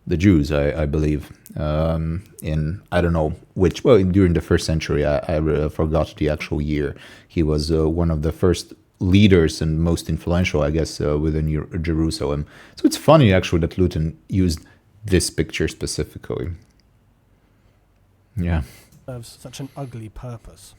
Speaker 1: the Jews, I believe, in I don't know which. Well, during the first century, I forgot the actual year. He was one of the first leaders and most influential, I guess, within Jerusalem. So it's funny actually that Luton used this picture specifically. Yeah.
Speaker 2: Serves such an ugly purpose.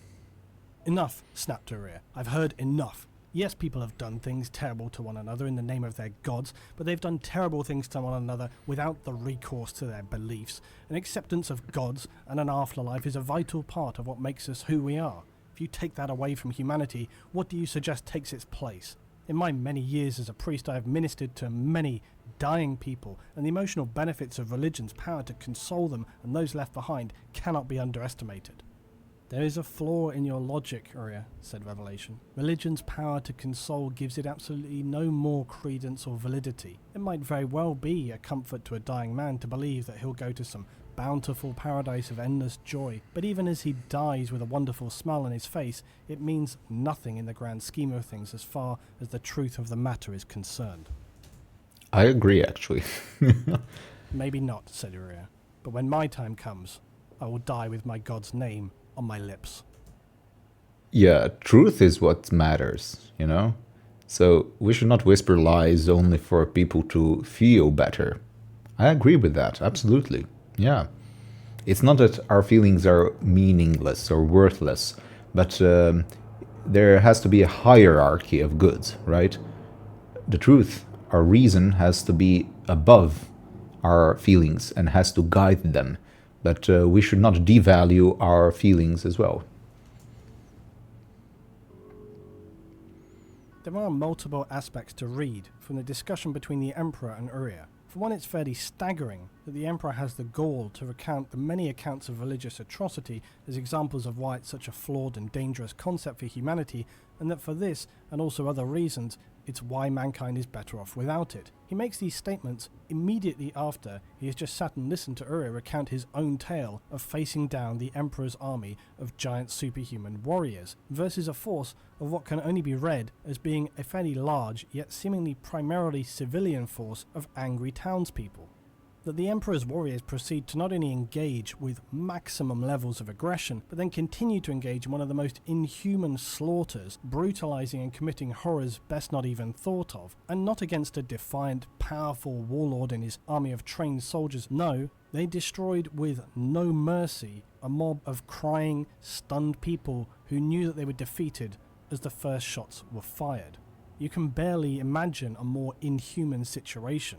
Speaker 2: Enough, snapped Uriah. I've heard enough. Yes, people have done things terrible to one another in the name of their gods, but they've done terrible things to one another without the recourse to their beliefs. An acceptance of gods and an afterlife is a vital part of what makes us who we are. If you take that away from humanity, what do you suggest takes its place? In my many years as a priest, I have ministered to many dying people, and the emotional benefits of religion's power to console them and those left behind cannot be underestimated. There is a flaw in your logic, Uriah, said Revelation. Religion's power to console gives it absolutely no more credence or validity. It might very well be a comfort to a dying man to believe that he'll go to some bountiful paradise of endless joy, but even as he dies with a wonderful smile on his face, it means nothing in the grand scheme of things as far as the truth of the matter is concerned.
Speaker 1: I agree, actually.
Speaker 2: Maybe not, said Uriah, but when my time comes, I will die with my god's name on my lips.
Speaker 1: Yeah, truth is what matters, you know? So we should not whisper lies only for people to feel better. I agree with that, absolutely. Yeah. It's not that our feelings are meaningless or worthless, but there has to be a hierarchy of goods, right? The truth, our reason, has to be above our feelings and has to guide them. But we should not devalue our feelings as well.
Speaker 2: There are multiple aspects to read from the discussion between the Emperor and Uriah. For one, it's fairly staggering that the Emperor has the gall to recount the many accounts of religious atrocity as examples of why it's such a flawed and dangerous concept for humanity, and that for this, and also other reasons, it's why mankind is better off without it. He makes these statements immediately after he has just sat and listened to Uriah recount his own tale of facing down the Emperor's army of giant superhuman warriors versus a force of what can only be read as being a fairly large yet seemingly primarily civilian force of angry townspeople. That the Emperor's warriors proceed to not only engage with maximum levels of aggression, but then continue to engage in one of the most inhuman slaughters, brutalizing and committing horrors best not even thought of, and not against a defiant, powerful warlord and his army of trained soldiers. No, they destroyed with no mercy a mob of crying, stunned people who knew that they were defeated as the first shots were fired. You can barely imagine a more inhuman situation.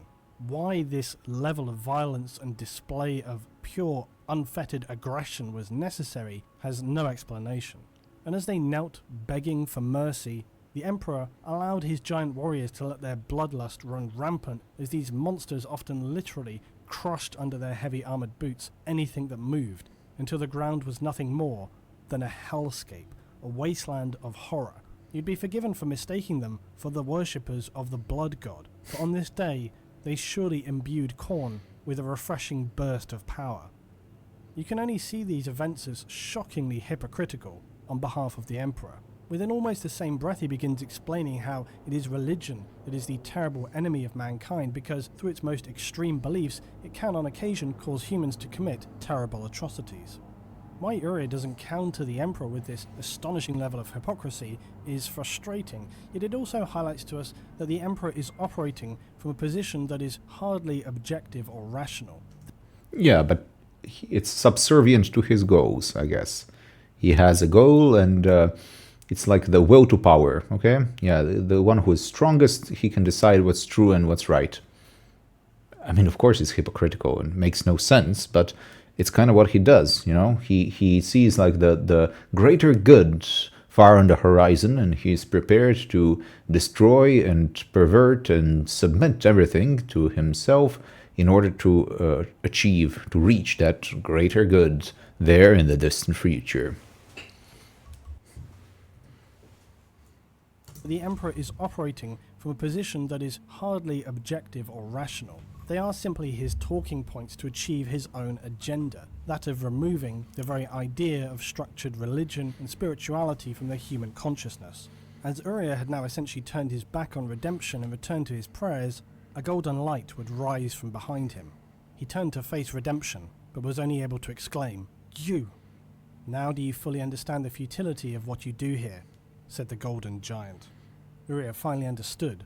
Speaker 2: Why this level of violence and display of pure, unfettered aggression was necessary has no explanation. And as they knelt begging for mercy, the Emperor allowed his giant warriors to let their bloodlust run rampant as these monsters often literally crushed under their heavy armoured boots anything that moved, until the ground was nothing more than a hellscape, a wasteland of horror. You'd be forgiven for mistaking them for the worshippers of the blood god, but on this day they surely imbued Khorne with a refreshing burst of power. You can only see these events as shockingly hypocritical on behalf of the Emperor. Within almost the same breath he begins explaining how it is religion that is the terrible enemy of mankind because, through its most extreme beliefs, it can on occasion cause humans to commit terrible atrocities. Why Uriah doesn't counter the Emperor with this astonishing level of hypocrisy is frustrating, yet it also highlights to us that the Emperor is operating from a position that is hardly objective or rational.
Speaker 1: Yeah, but it's subservient to his goals, I guess. He has a goal and it's like the will to power, okay? Yeah, the one who is strongest, he can decide what's true and what's right. I mean, of course it's hypocritical and makes no sense, but it's kind of what he does, you know? He sees like the greater good far on the horizon, and he's prepared to destroy and pervert and submit everything to himself in order to reach that greater good there in the distant future.
Speaker 2: The Emperor is operating from a position that is hardly objective or rational. They are simply his talking points to achieve his own agenda, that of removing the very idea of structured religion and spirituality from the human consciousness. As Uriah had now essentially turned his back on redemption and returned to his prayers, a golden light would rise from behind him. He turned to face redemption, but was only able to exclaim, "You! Now do you fully understand the futility of what you do here?" said the golden giant. Uriah finally understood,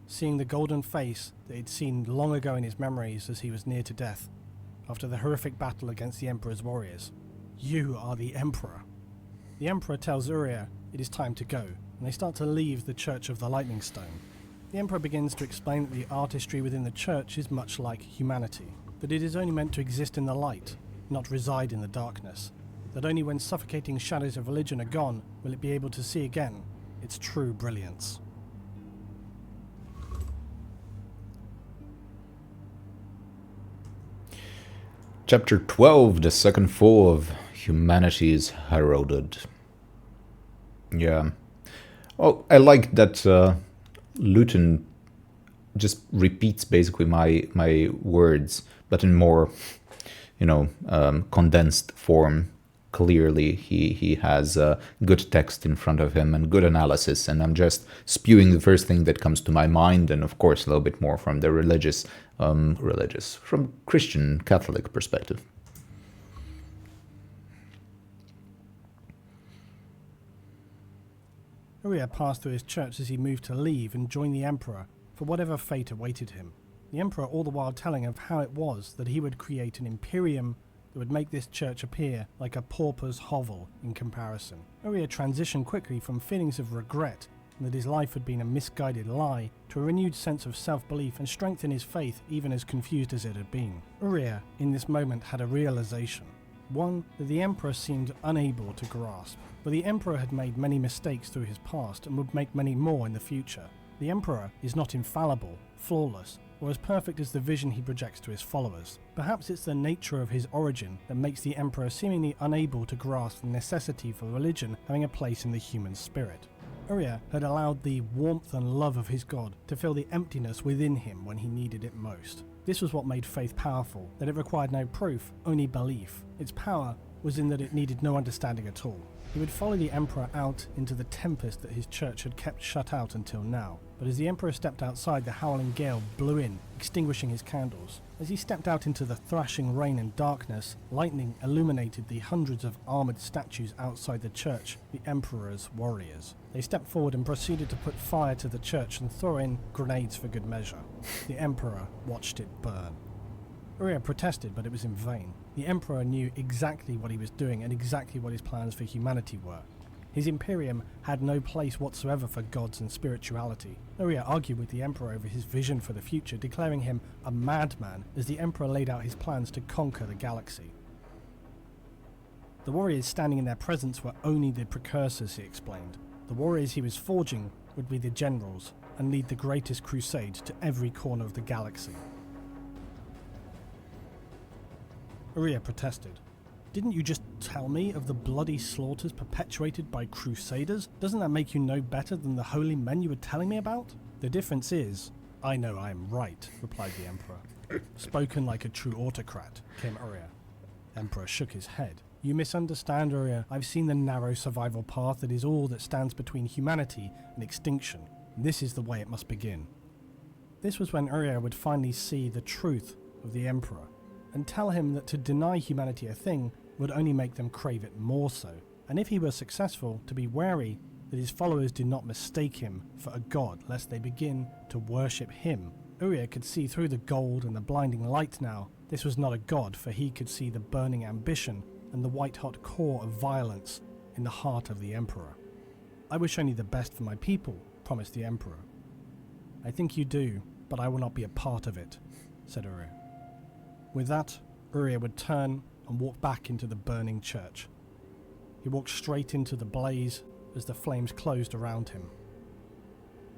Speaker 2: seeing the golden face that he'd seen long ago in his memories as he was near to death, after the horrific battle against the Emperor's warriors. "You are the Emperor." The Emperor tells Uriah it is time to go, and they start to leave the Church of the Lightning Stone. The Emperor begins to explain that the artistry within the church is much like humanity, that it is only meant to exist in the light, not reside in the darkness, that only when suffocating shadows of religion are gone will it be able to see again its true brilliance.
Speaker 1: Chapter 12, the second fall of humanity is heralded. Yeah. Oh, I like that Luton just repeats basically my words, but in more, condensed form. Clearly, he has good text in front of him and good analysis, and I'm just spewing the first thing that comes to my mind, and of course a little bit more from the from Christian Catholic perspective.
Speaker 2: Uriah passed through his church as he moved to leave and join the Emperor for whatever fate awaited him. The Emperor all the while telling of how it was that he would create an Imperium that would make this church appear like a pauper's hovel in comparison. Uriah transitioned quickly from feelings of regret and that his life had been a misguided lie to a renewed sense of self-belief and strength in his faith, even as confused as it had been. Uriah, in this moment, had a realization. One that the Emperor seemed unable to grasp. But the Emperor had made many mistakes through his past and would make many more in the future. The Emperor is not infallible, flawless, or as perfect as the vision he projects to his followers. Perhaps it's the nature of his origin that makes the Emperor seemingly unable to grasp the necessity for religion having a place in the human spirit. Uriah had allowed the warmth and love of his God to fill the emptiness within him when he needed it most. This was what made faith powerful, that it required no proof, only belief. Its power was in that it needed no understanding at all. He would follow the Emperor out into the tempest that his church had kept shut out until now. But as the Emperor stepped outside, the howling gale blew in, extinguishing his candles. As he stepped out into the thrashing rain and darkness, lightning illuminated the hundreds of armoured statues outside the church, the Emperor's warriors. They stepped forward and proceeded to put fire to the church and throw in grenades for good measure. The Emperor watched it burn. Uriah protested, but it was in vain. The Emperor knew exactly what he was doing and exactly what his plans for humanity were. His Imperium had no place whatsoever for gods and spirituality. Uriah argued with the Emperor over his vision for the future, declaring him a madman as the Emperor laid out his plans to conquer the galaxy. The warriors standing in their presence were only the precursors, he explained. The warriors he was forging would be the generals and lead the greatest crusade to every corner of the galaxy. Uriah protested. Didn't you just tell me of the bloody slaughters perpetuated by crusaders? Doesn't that make you no better than the holy men you were telling me about? The difference is, I know I am right, replied the Emperor. Spoken like a true autocrat, came Uriah. Emperor shook his head. You misunderstand, Uriah. I've seen the narrow survival path that is all that stands between humanity and extinction. This is the way it must begin. This was when Uriah would finally see the truth of the Emperor, and tell him that to deny humanity a thing would only make them crave it more so, and if he were successful, to be wary that his followers do not mistake him for a god lest they begin to worship him. Uriah could see through the gold and the blinding light now. This was not a god, for he could see the burning ambition and the white-hot core of violence in the heart of the Emperor. I wish only the best for my people, promised the Emperor. I think you do, but I will not be a part of it, said Uriah. With that, Uriah would turn and walk back into the burning church. He walked straight into the blaze as the flames closed around him.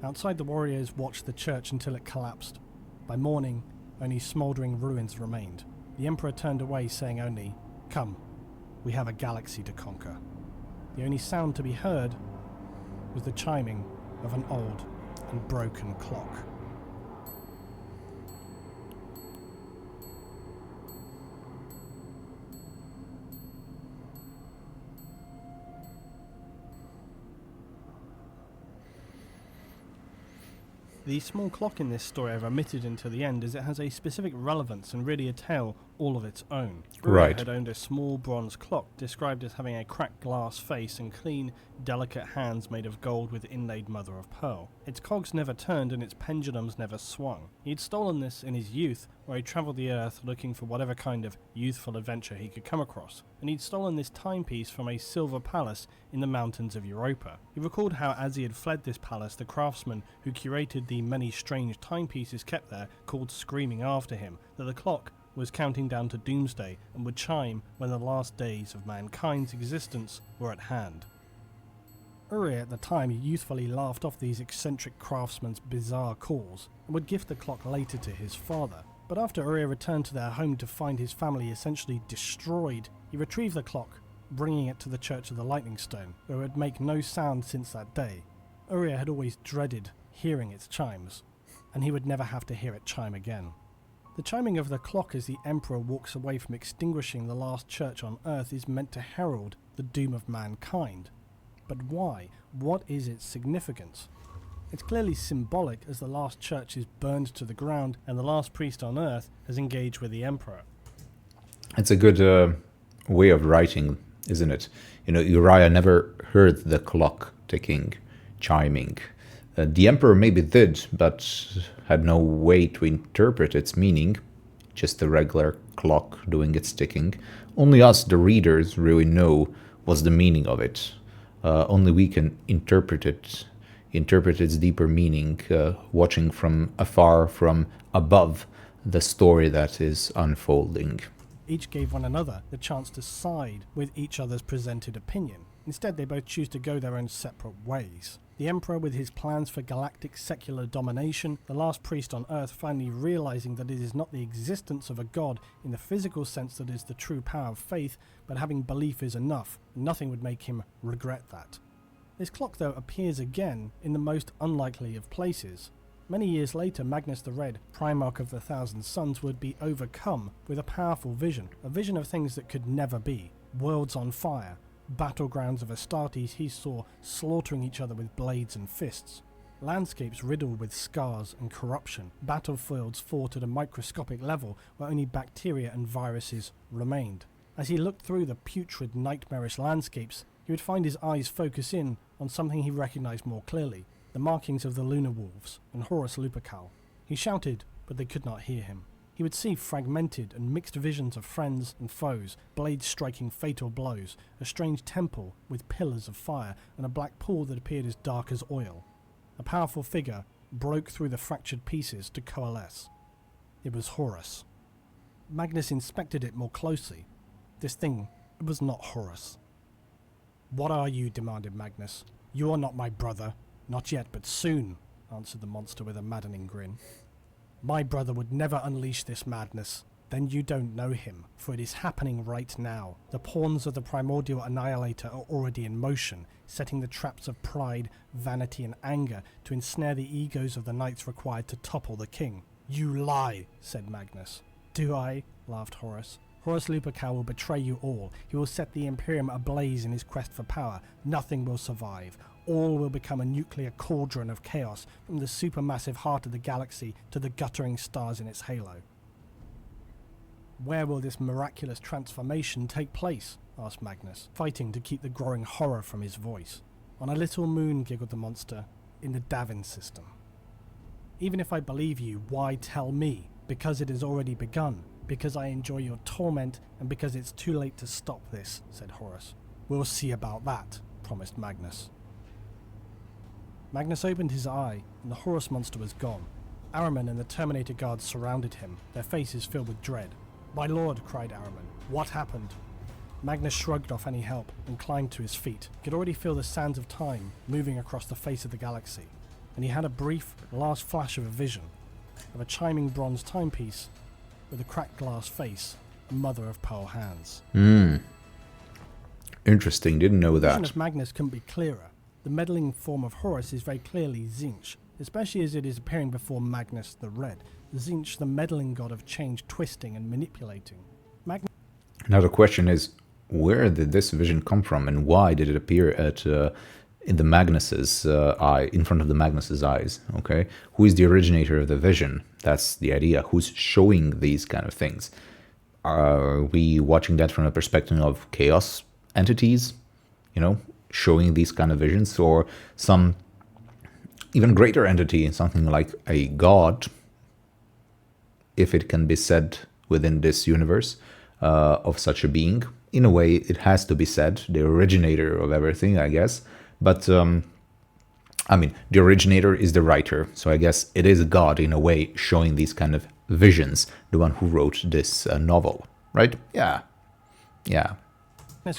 Speaker 2: Outside, the warriors watched the church until it collapsed. By morning, only smouldering ruins remained. The Emperor turned away, saying only, "Come, we have a galaxy to conquer." The only sound to be heard was the chiming of an old and broken clock. The small clock in this story I've omitted until the end as it has a specific relevance and really a tale all of its own.
Speaker 1: Right.
Speaker 2: Uriah had owned a small bronze clock described as having a cracked glass face and clean, delicate hands made of gold with inlaid mother of pearl. Its cogs never turned and its pendulums never swung. He had stolen this in his youth, where he travelled the earth looking for whatever kind of youthful adventure he could come across, and he'd stolen this timepiece from a silver palace in the mountains of Europa. He recalled how as he had fled this palace, the craftsman who curated the many strange timepieces kept there called screaming after him that the clock was counting down to doomsday and would chime when the last days of mankind's existence were at hand. Uriah at the time youthfully laughed off these eccentric craftsmen's bizarre calls and would gift the clock later to his father. But after Uriah returned to their home to find his family essentially destroyed, he retrieved the clock, bringing it to the Church of the Lightning Stone, where it would make no sound since that day. Uriah had always dreaded hearing its chimes, and he would never have to hear it chime again. The chiming of the clock as the Emperor walks away from extinguishing the last church on Earth is meant to herald the doom of mankind. But why? What is its significance? It's clearly symbolic, as the last church is burned to the ground and the last priest on Earth has engaged with the Emperor.
Speaker 1: It's a good way of writing, isn't it? You know, Uriah never heard the clock ticking, chiming. The Emperor maybe did, but had no way to interpret its meaning. Just a regular clock doing its ticking. Only us, the readers, really know what's the meaning of it. Only we can interpret its deeper meaning, watching from afar, from above the story that is unfolding.
Speaker 2: Each gave one another the chance to side with each other's presented opinion. Instead, they both choose to go their own separate ways. The Emperor with his plans for galactic secular domination, the last priest on Earth finally realizing that it is not the existence of a god in the physical sense that is the true power of faith, but having belief is enough, and nothing would make him regret that. This clock, though, appears again in the most unlikely of places. Many years later, Magnus the Red, Primarch of the Thousand Suns, would be overcome with a powerful vision, a vision of things that could never be. Worlds on fire, battlegrounds of Astartes he saw slaughtering each other with blades and fists, landscapes riddled with scars and corruption, battlefields fought at a microscopic level where only bacteria and viruses remained. As he looked through the putrid, nightmarish landscapes, he would find his eyes focus in on something he recognized more clearly, the markings of the Lunar Wolves and Horus Lupercal. He shouted, but they could not hear him. He would see fragmented and mixed visions of friends and foes, blades striking fatal blows, a strange temple with pillars of fire, and a black pool that appeared as dark as oil. A powerful figure broke through the fractured pieces to coalesce. It was Horus. Magnus inspected it more closely. This thing, it was not Horus. "What are you?" demanded Magnus. "You are not my brother." "Not yet, but soon," answered the monster with a maddening grin. "My brother would never unleash this madness. Then you don't know him, for it is happening right now. The pawns of the Primordial Annihilator are already in motion, setting the traps of pride, vanity, and anger to ensnare the egos of the knights required to topple the king." "You lie," said Magnus. "Do I?" laughed Horus. "Horus Lupercal will betray you all. He will set the Imperium ablaze in his quest for power. Nothing will survive. All will become a nuclear cauldron of chaos, from the supermassive heart of the galaxy to the guttering stars in its halo." "Where will this miraculous transformation take place?" asked Magnus, fighting to keep the growing horror from his voice. "On a little moon," giggled the monster, "in the Davin system." "Even if I believe you, why tell me? Because it has already begun. Because I enjoy your torment, and because it's too late to stop this," said Horus. "We'll see about that," promised Magnus. Magnus opened his eye, and the Horus monster was gone. Araman and the Terminator guards surrounded him, their faces filled with dread. "My lord," cried Araman, "what happened?" Magnus shrugged off any help and climbed to his feet. He could already feel the sands of time moving across the face of the galaxy, and he had a brief, last flash of a vision, of a chiming bronze timepiece with a cracked glass face and mother of pearl hands.
Speaker 1: Interesting, didn't know
Speaker 2: The vision
Speaker 1: that.
Speaker 2: of Magnus couldn't be clearer. The meddling form of Horus is very clearly Tzeentch, especially as it is appearing before Magnus the Red. Tzeentch, the meddling god of change, twisting and manipulating.
Speaker 1: Now the question is, where did this vision come from, and why did it appear in the Magnus's eye, in front of the Magnus's eyes? Okay, who is the originator of the vision? That's the idea. Who's showing these kind of things? Are we watching that from a perspective of chaos entities, showing these kind of visions, or some even greater entity, something like a god, if it can be said within this universe, of such a being? In a way, it has to be said, the originator of everything, I guess. But, the originator is the writer, so I guess it is God, in a way, showing these kind of visions, the one who wrote this novel, right? Yeah.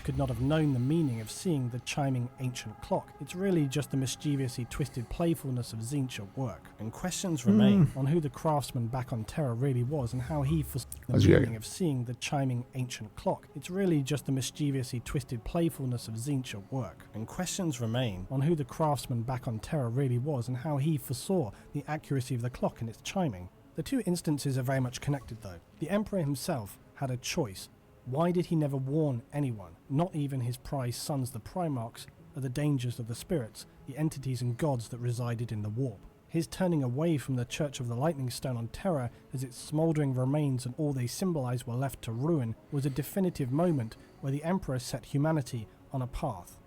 Speaker 2: Could not have known the meaning of seeing the chiming ancient clock. It's really just the mischievously twisted playfulness of Tzeentch at work. And questions remain on who the craftsman back on Terra really was and how he foresaw the meaning of seeing the chiming ancient clock. It's really just the mischievously twisted playfulness of Tzeentch at work. And questions remain on who the craftsman back on Terra really was and how he foresaw the accuracy of the clock and its chiming. The two instances are very much connected though. The Emperor himself had a choice. Why did he never warn anyone, not even his prized sons the Primarchs, of the dangers of the spirits, the entities and gods that resided in the warp? His turning away from the Church of the Lightning Stone on Terra as its smouldering remains and all they symbolized were left to ruin was a definitive moment where the Emperor set humanity on a path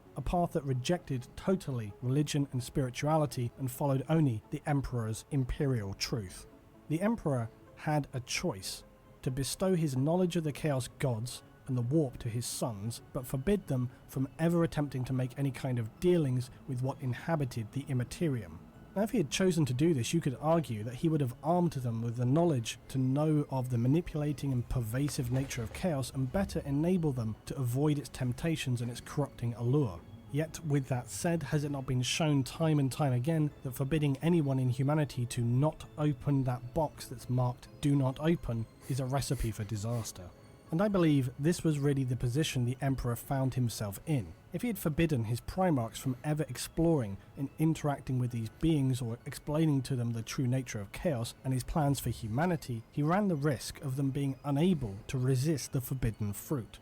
Speaker 2: that rejected totally religion and spirituality and followed only the Emperor's Imperial truth. The Emperor had a choice: to bestow his knowledge of the Chaos Gods and the warp to his sons, but forbid them from ever attempting to make any kind of dealings with what inhabited the Immaterium. Now, if he had chosen to do this, you could argue that he would have armed them with the knowledge to know of the manipulating and pervasive nature of chaos and better enable them to avoid its temptations and its corrupting allure. Yet, with that said, has it not been shown time and time again that forbidding anyone in humanity to not open that box that's marked "Do Not Open" is a recipe for disaster? And I believe this was really the position the Emperor found himself in. If he had forbidden his Primarchs from ever exploring and interacting with these beings or explaining to them the true nature of chaos and his plans for humanity, he ran the risk of them being unable to resist the forbidden fruit.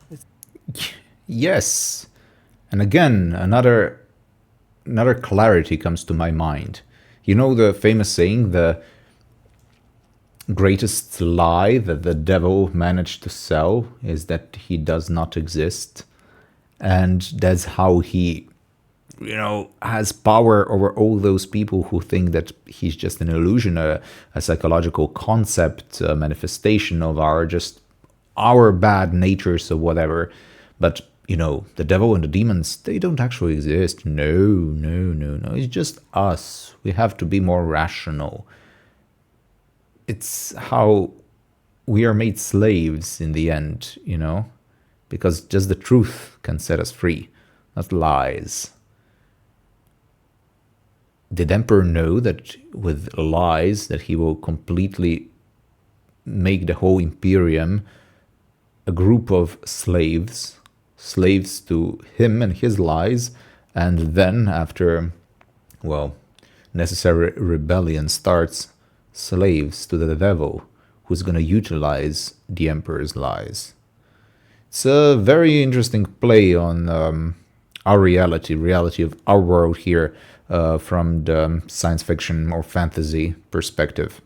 Speaker 1: Yes. And again, another clarity comes to my mind. You know the famous saying, the greatest lie that the devil managed to sell is that he does not exist. And that's how he, has power over all those people who think that he's just an illusion, a psychological concept, a manifestation of our bad natures or whatever. But the devil and the demons, they don't actually exist. No. It's just us. We have to be more rational. It's how we are made slaves in the end, because just the truth can set us free, not lies. Did Emperor know that with lies that he will completely make the whole Imperium a group of slaves to him and his lies, and then after, necessary rebellion starts, slaves to the devil, who's going to utilize the Emperor's lies? It's a very interesting play on our reality of our world here, from the science fiction or fantasy perspective.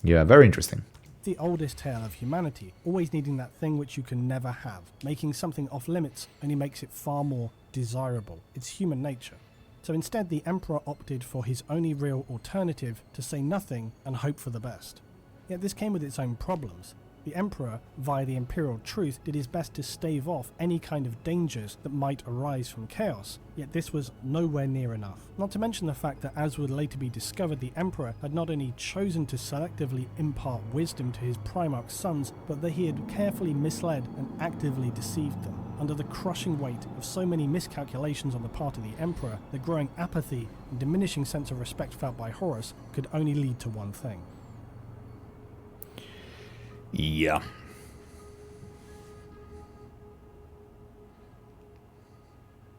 Speaker 1: Yeah, very interesting.
Speaker 2: The oldest tale of humanity, always needing that thing which you can never have. Making something off limits only makes it far more desirable. It's human nature. So instead, the Emperor opted for his only real alternative: to say nothing and hope for the best. Yet this came with its own problems. The Emperor, via the Imperial truth, did his best to stave off any kind of dangers that might arise from chaos, yet this was nowhere near enough. Not to mention the fact that, as would later be discovered, the Emperor had not only chosen to selectively impart wisdom to his Primarch sons, but that he had carefully misled and actively deceived them. Under the crushing weight of so many miscalculations on the part of the Emperor, the growing apathy and diminishing sense of respect felt by Horus could only lead to one thing.
Speaker 1: Yeah.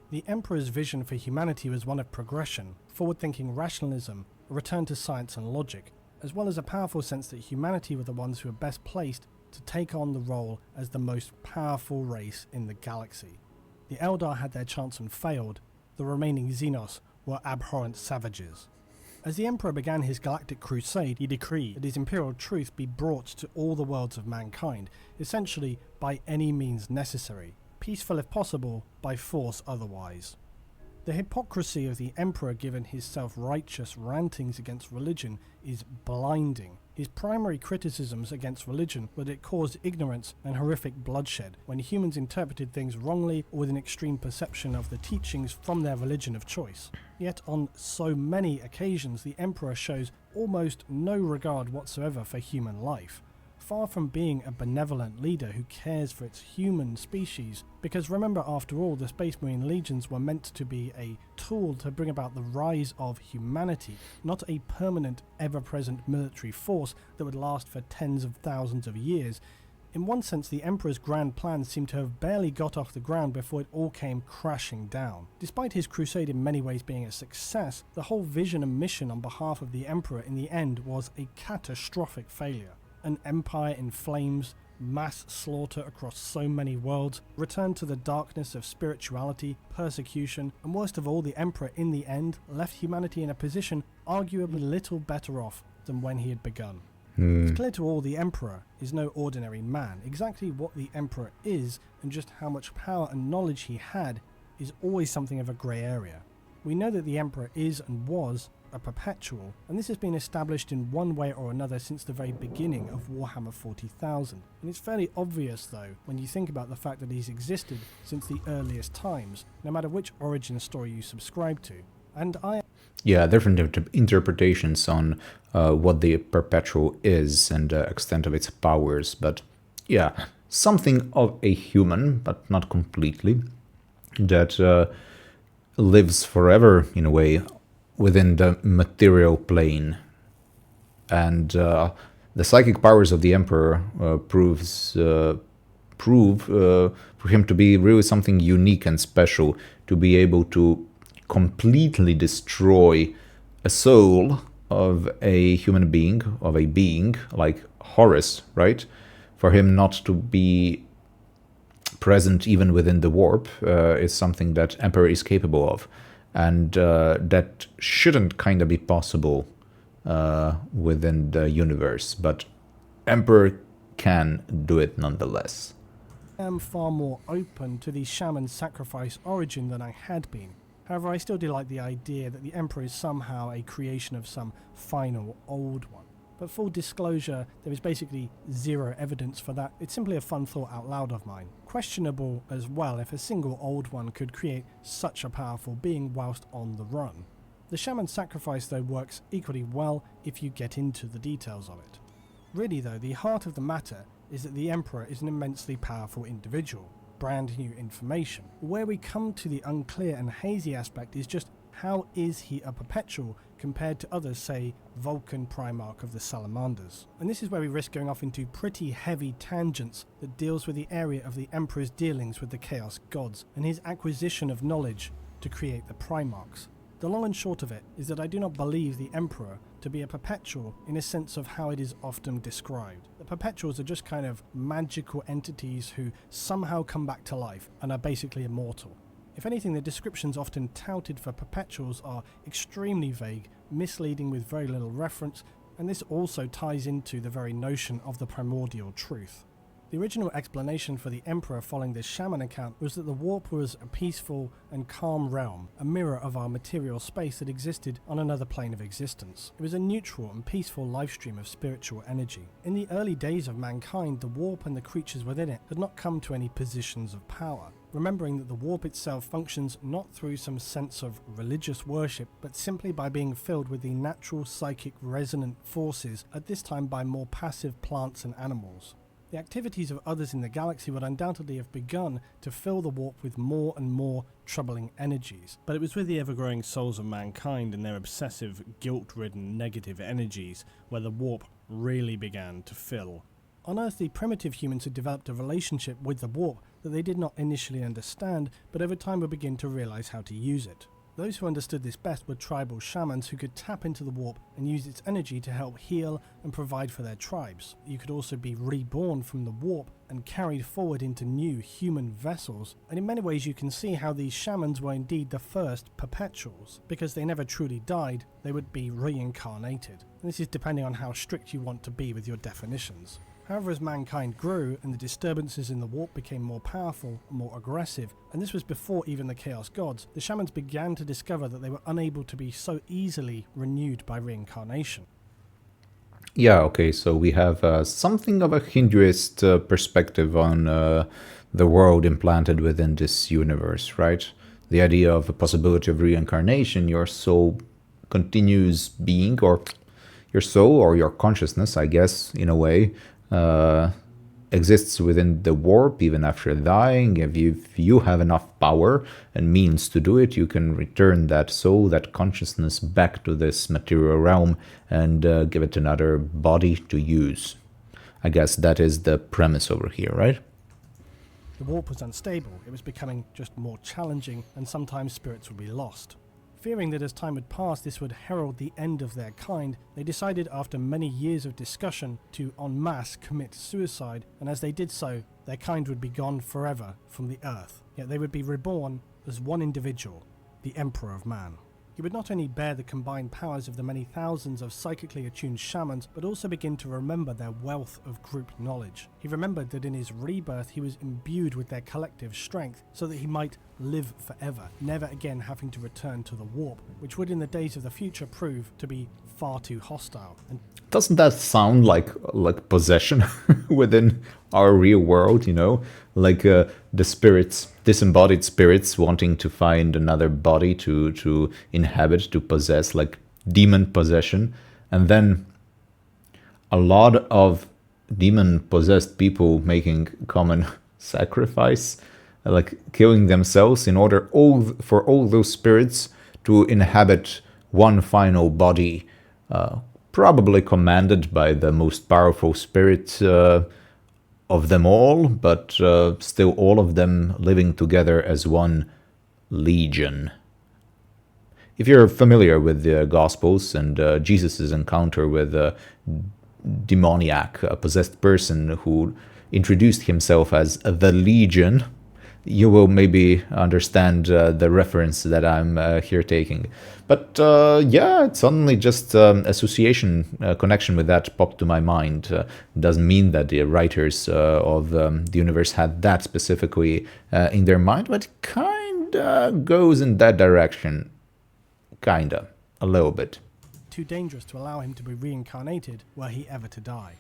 Speaker 2: The Emperor's vision for humanity was one of progression, forward-thinking rationalism, a return to science and logic, as well as a powerful sense that humanity were the ones who were best placed to take on the role as the most powerful race in the galaxy. The Eldar had their chance and failed. The remaining Xenos were abhorrent savages. As the Emperor began his galactic crusade, he decreed that his imperial truth be brought to all the worlds of mankind, essentially by any means necessary, peaceful if possible, by force otherwise. The hypocrisy of the Emperor, given his self-righteous rantings against religion, is blinding. His primary criticisms against religion were that it caused ignorance and horrific bloodshed when humans interpreted things wrongly or with an extreme perception of the teachings from their religion of choice. Yet on so many occasions the Emperor shows almost no regard whatsoever for human life. Far from being a benevolent leader who cares for its human species, because remember, after all, the Space Marine Legions were meant to be a tool to bring about the rise of humanity, not a permanent, ever-present military force that would last for tens of thousands of years. In one sense, the Emperor's grand plans seem to have barely got off the ground before it all came crashing down. Despite his crusade in many ways being a success, the whole vision and mission on behalf of the Emperor in the end was a catastrophic failure. An empire in flames, mass slaughter across so many worlds, return to the darkness of spirituality, persecution, and worst of all, the Emperor in the end left humanity in a position arguably little better off than when he had begun. It's clear to all the Emperor is no ordinary man. Exactly what the Emperor is and just how much power and knowledge he had is always something of a grey area. We know that the Emperor is and was a perpetual, and this has been established in one way or another since the very beginning of Warhammer 40,000. And it's fairly obvious though when you think about the fact that he's existed since the earliest times, no matter which origin story you subscribe to. And
Speaker 1: different interpretations on what the perpetual is and the extent of its powers, but something of a human, but not completely, that lives forever in a way within the material plane, and the psychic powers of the Emperor prove for him to be really something unique and special, to be able to completely destroy a soul of a human being, of a being like Horus, right? For him not to be present even within the warp is something that Emperor is capable of. And that shouldn't kind of be possible within the universe, but Emperor can do it nonetheless.
Speaker 2: I am far more open to the shaman sacrifice origin than I had been. However, I still do like the idea that the Emperor is somehow a creation of some final old one. But full disclosure, there is basically zero evidence for that. It's simply a fun thought out loud of mine. Questionable as well if a single old one could create such a powerful being whilst on the run. The shaman sacrifice though works equally well if you get into the details of it. Really though, the heart of the matter is that the Emperor is an immensely powerful individual. Brand new information. Where we come to the unclear and hazy aspect is just how is he a perpetual compared to others, say Vulcan Primarch of the Salamanders. And this is where we risk going off into pretty heavy tangents that deals with the area of the Emperor's dealings with the Chaos Gods and his acquisition of knowledge to create the Primarchs. The long and short of it is that I do not believe the Emperor to be a perpetual in a sense of how it is often described. The perpetuals are just kind of magical entities who somehow come back to life and are basically immortal. If anything, the descriptions often touted for perpetuals are extremely vague, misleading with very little reference, and this also ties into the very notion of the primordial truth. The original explanation for the Emperor following this shaman account was that the warp was a peaceful and calm realm, a mirror of our material space that existed on another plane of existence. It was a neutral and peaceful life stream of spiritual energy. In the early days of mankind, the warp and the creatures within it had not come to any positions of power. Remembering that the warp itself functions not through some sense of religious worship, but simply by being filled with the natural psychic resonant forces, at this time by more passive plants and animals. The activities of others in the galaxy would undoubtedly have begun to fill the warp with more and more troubling energies. But it was with the ever-growing souls of mankind and their obsessive, guilt-ridden negative energies where the warp really began to fill. On Earth, the primitive humans had developed a relationship with the warp that they did not initially understand, but over time would begin to realize how to use it. Those who understood this best were tribal shamans who could tap into the warp and use its energy to help heal and provide for their tribes. You could also be reborn from the warp and carried forward into new human vessels, and in many ways you can see how these shamans were indeed the first perpetuals. Because they never truly died, they would be reincarnated. And this is depending on how strict you want to be with your definitions. However, as mankind grew and the disturbances in the warp became more powerful and more aggressive, and this was before even the Chaos Gods, the shamans began to discover that they were unable to be so easily renewed by reincarnation.
Speaker 1: Yeah, okay, so we have something of a Hinduist perspective on the world implanted within this universe, right? The idea of a possibility of reincarnation, your soul continues being, or your soul or your consciousness, I guess, in a way, exists within the warp even after dying. If you have enough power and means to do it, you can return that soul, that consciousness, back to this material realm and give it another body to use. I guess that is the premise over here, right?
Speaker 2: The warp was unstable, it was becoming just more challenging, and sometimes spirits would be lost. Fearing that as time would pass this would herald the end of their kind, they decided after many years of discussion to en masse commit suicide, and as they did so, their kind would be gone forever from the earth. Yet they would be reborn as one individual, the Emperor of Man. He would not only bear the combined powers of the many thousands of psychically attuned shamans, but also begin to remember their wealth of group knowledge. He remembered that in his rebirth he was imbued with their collective strength, so that he might live forever, never again having to return to the warp, which would in the days of the future prove to be far too hostile. And
Speaker 1: doesn't that sound like possession within our real world, you know? Like the spirits, disembodied spirits wanting to find another body to inhabit, to possess, like demon possession. And then a lot of demon-possessed people making common sacrifice, like killing themselves in order for all those spirits to inhabit one final body, probably commanded by the most powerful spirit of them all, but still all of them living together as one legion. If you're familiar with the Gospels and Jesus' encounter with a demoniac, a possessed person who introduced himself as the Legion, you will maybe understand the reference that I'm here taking. But yeah, it's suddenly just association connection with that popped to my mind. Doesn't mean that the writers of the universe had that specifically in their mind, but it kinda goes in that direction. Kinda. A little bit.
Speaker 2: too dangerous to allow him to be reincarnated were he ever to die.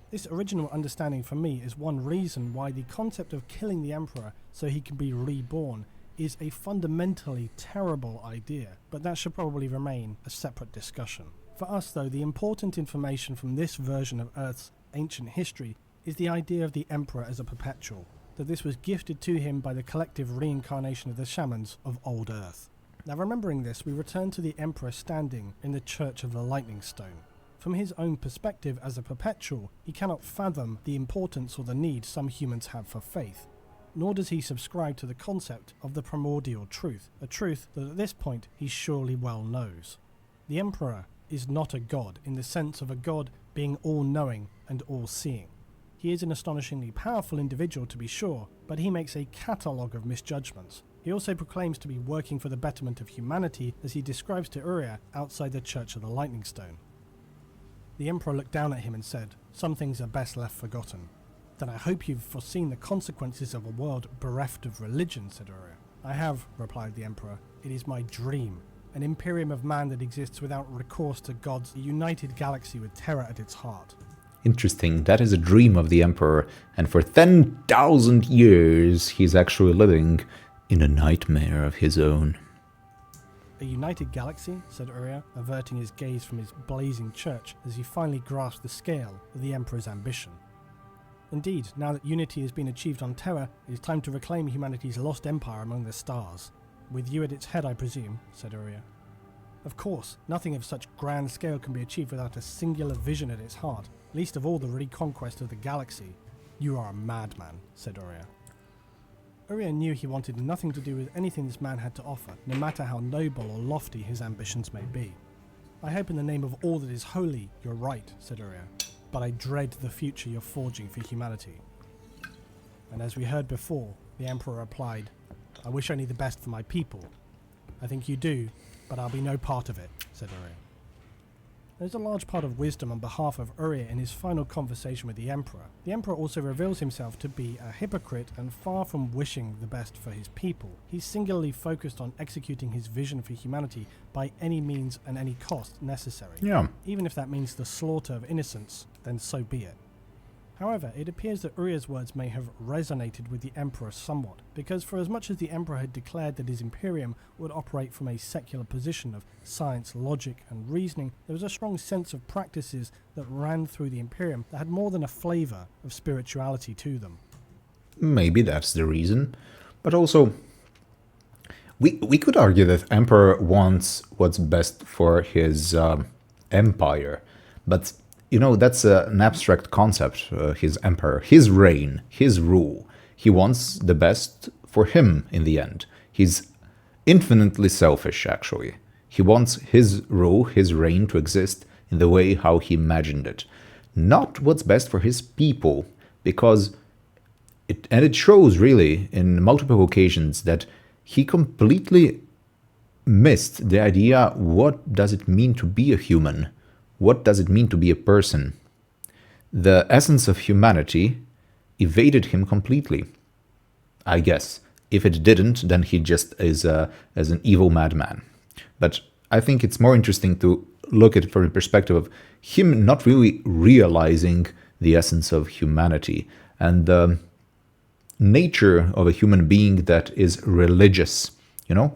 Speaker 2: This original understanding for me is one reason why the concept of killing the Emperor so he can be reborn is a fundamentally terrible idea, but that should probably remain a separate discussion. For us though, the important information from this version of Earth's ancient history is the idea of the Emperor as a perpetual, that this was gifted to him by the collective reincarnation of the shamans of old Earth. Now remembering this, we return to the Emperor standing in the Church of the Lightning Stone. From his own perspective as a perpetual, he cannot fathom the importance or the need some humans have for faith, nor does he subscribe to the concept of the primordial truth, a truth that at this point he surely well knows. The Emperor is not a god in the sense of a god being all-knowing and all-seeing. He is an astonishingly powerful individual to be sure, but he makes a catalogue of misjudgments. He also proclaims to be working for the betterment of humanity as he describes to Uriah outside the Church of the Lightning Stone. The Emperor looked down at him and said, "Some things are best left forgotten." "Then I hope you've foreseen the consequences of a world bereft of religion," said Uriah. "I have," replied the Emperor. "It is my dream. An imperium of man that exists without recourse to gods, a united galaxy with terror at its heart."
Speaker 1: Interesting, that is a dream of the Emperor, and for 10,000 years he's actually living in a nightmare of his own.
Speaker 2: "A united galaxy?" said Uriah, averting his gaze from his blazing church as he finally grasped the scale of the Emperor's ambition. "Indeed, now that unity has been achieved on Terra, it is time to reclaim humanity's lost empire among the stars. With you at its head, I presume," said Uriah. "Of course, nothing of such grand scale can be achieved without a singular vision at its heart, least of all the reconquest of the galaxy." "You are a madman," said Uriah. Uriah knew he wanted nothing to do with anything this man had to offer, no matter how noble or lofty his ambitions may be. "I hope in the name of all that is holy, you're right," said Uriah, "but I dread the future you're forging for humanity." And as we heard before, the Emperor replied, "I wish only the best for my people." "I think you do, but I'll be no part of it," said Uriah. There's a large part of wisdom on behalf of Uriah in his final conversation with the Emperor. The Emperor also reveals himself to be a hypocrite, and far from wishing the best for his people, he's singularly focused on executing his vision for humanity by any means and any cost necessary.
Speaker 1: Yeah.
Speaker 2: Even if that means the slaughter of innocents, then so be it. However, it appears that Uriah's words may have resonated with the Emperor somewhat, because for as much as the Emperor had declared that his Imperium would operate from a secular position of science, logic, and reasoning, there was a strong sense of practices that ran through the Imperium that had more than a flavour of spirituality to them.
Speaker 1: Maybe that's the reason. But also, we could argue that Emperor wants what's best for his empire, but that's an abstract concept, his emperor, his reign, his rule. He wants the best for him in the end. He's infinitely selfish, actually. He wants his rule, his reign to exist in the way how he imagined it. Not what's best for his people, because it shows really in multiple occasions that he completely missed the idea, what does it mean to be a human? What does it mean to be a person? The essence of humanity evaded him completely. I guess. If it didn't, then he just is as an evil madman. But I think it's more interesting to look at it from the perspective of him not really realizing the essence of humanity and the nature of a human being that is religious.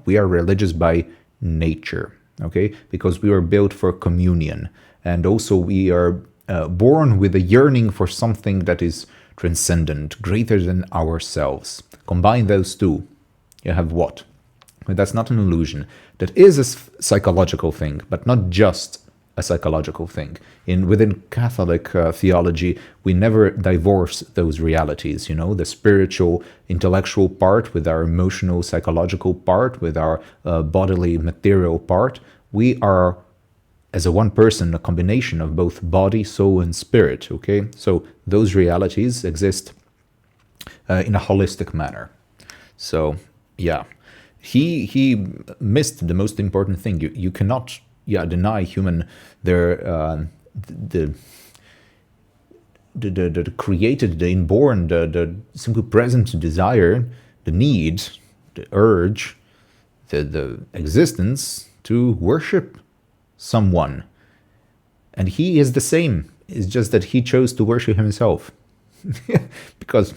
Speaker 1: We are religious by nature, okay? Because we were built for communion. And also we are born with a yearning for something that is transcendent, greater than ourselves. Combine those two, you have what? But that's not an illusion. That is a psychological thing, but not just a psychological thing. Within Catholic theology, we never divorce those realities, the spiritual, intellectual part with our emotional, psychological part, with our bodily, material part. We are, as a one person, a combination of both body, soul, and spirit, okay? So those realities exist in a holistic manner. So, yeah. He missed the most important thing. You cannot deny human the created, the inborn, the simply present desire, the need, the urge, the existence to worship someone. And he is the same. It's just that he chose to worship himself. Because,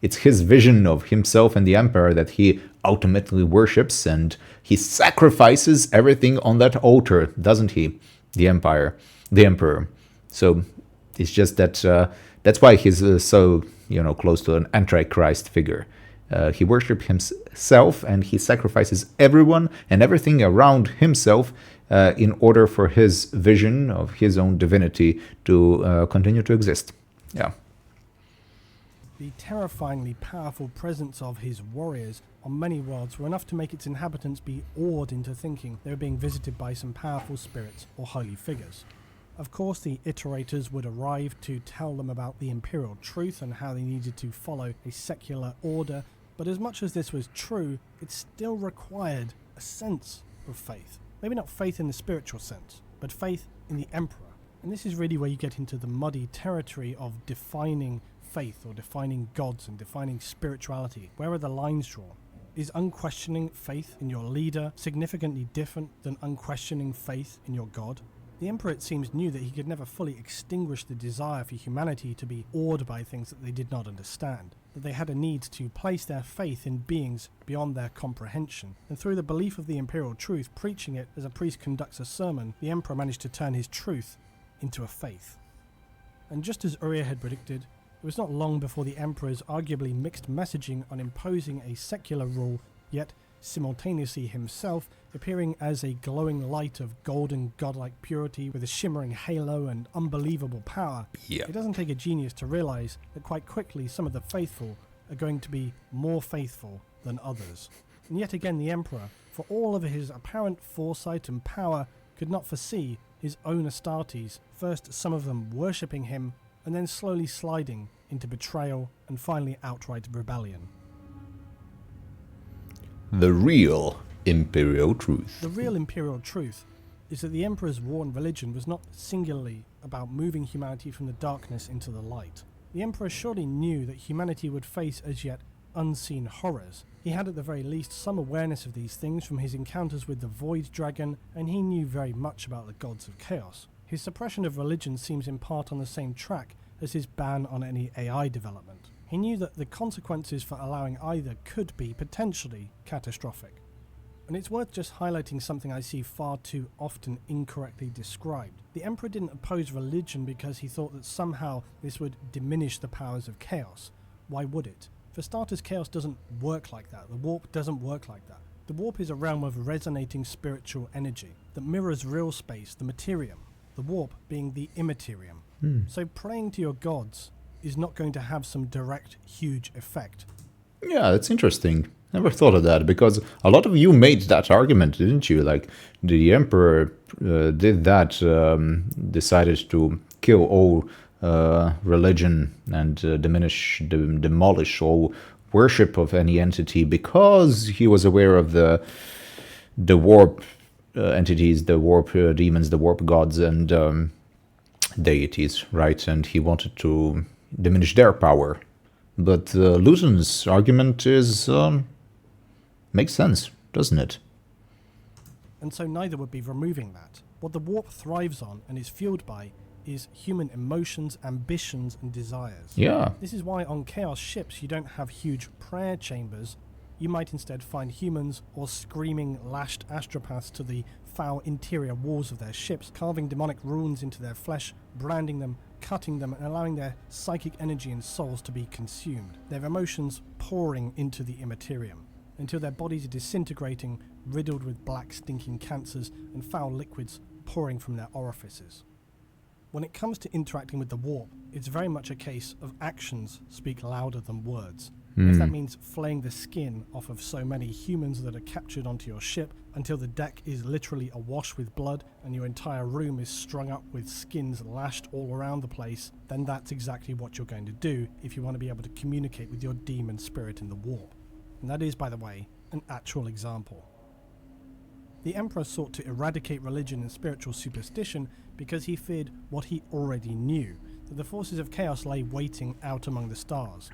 Speaker 1: it's his vision of himself and the emperor that he ultimately worships, and he sacrifices everything on that altar, doesn't he? The emperor. So it's just that that's why he's so close to an antichrist figure. He worships himself, and he sacrifices everyone and everything around himself in order for his vision of his own divinity to continue to exist. Yeah.
Speaker 2: The terrifyingly powerful presence of his warriors on many worlds were enough to make its inhabitants be awed into thinking they were being visited by some powerful spirits or holy figures. Of course, the iterators would arrive to tell them about the imperial truth and how they needed to follow a secular order, but as much as this was true, it still required a sense of faith. Maybe not faith in the spiritual sense, but faith in the emperor. And this is really where you get into the muddy territory of defining faith or defining gods and defining spirituality. Where are the lines drawn? Is unquestioning faith in your leader significantly different than unquestioning faith in your god? The Emperor, it seems, knew that he could never fully extinguish the desire for humanity to be awed by things that they did not understand, that they had a need to place their faith in beings beyond their comprehension, and through the belief of the imperial truth, preaching it as a priest conducts a sermon, the Emperor managed to turn his truth into a faith. And just as Uriah had predicted, it was not long before the Emperor's arguably mixed messaging on imposing a secular rule, yet simultaneously himself appearing as a glowing light of golden godlike purity with a shimmering halo and unbelievable power.
Speaker 1: Yeah.
Speaker 2: It doesn't take a genius to realize that quite quickly some of the faithful are going to be more faithful than others. And yet again the Emperor, for all of his apparent foresight and power, could not foresee his own Astartes, first some of them worshipping him, and then slowly sliding into betrayal and finally outright rebellion.
Speaker 1: The real Imperial truth.
Speaker 2: The real Imperial truth is that the Emperor's war on religion was not singularly about moving humanity from the darkness into the light. The Emperor surely knew that humanity would face as yet unseen horrors. He had at the very least some awareness of these things from his encounters with the Void Dragon, and he knew very much about the gods of chaos. His suppression of religion seems in part on the same track as his ban on any AI development. He knew that the consequences for allowing either could be potentially catastrophic. And it's worth just highlighting something I see far too often incorrectly described. The Emperor didn't oppose religion because he thought that somehow this would diminish the powers of chaos. Why would it? For starters, chaos doesn't work like that. The warp doesn't work like that. The warp is a realm of resonating spiritual energy that mirrors real space, the materium, the warp being the immaterium. So praying to your gods is not going to have some direct, huge effect.
Speaker 1: Yeah, that's interesting. Never thought of that, because a lot of you made that argument, didn't you? Like, the Emperor did that, decided to kill all religion and demolish all worship of any entity because he was aware of the warp entities, the warp demons, the warp gods and deities, right? And he wanted to diminish their power. But Luton's argument is makes sense, doesn't it?
Speaker 2: And so neither would be removing that. What the warp thrives on and is fueled by is human emotions, ambitions, and desires.
Speaker 1: Yeah.
Speaker 2: This is why on Chaos ships you don't have huge prayer chambers. You might instead find humans or screaming, lashed astropaths to the foul interior walls of their ships, carving demonic runes into their flesh, branding them, cutting them, and allowing their psychic energy and souls to be consumed, their emotions pouring into the immaterium, until their bodies are disintegrating, riddled with black stinking cancers and foul liquids pouring from their orifices. When it comes to interacting with the warp, it's very much a case of actions speak louder than words. If that means flaying the skin off of so many humans that are captured onto your ship until the deck is literally awash with blood and your entire room is strung up with skins lashed all around the place, then that's exactly what you're going to do if you want to be able to communicate with your demon spirit in the warp. And that is, by the way, an actual example. The Emperor sought to eradicate religion and spiritual superstition because he feared what he already knew, that the forces of chaos lay waiting out among the stars.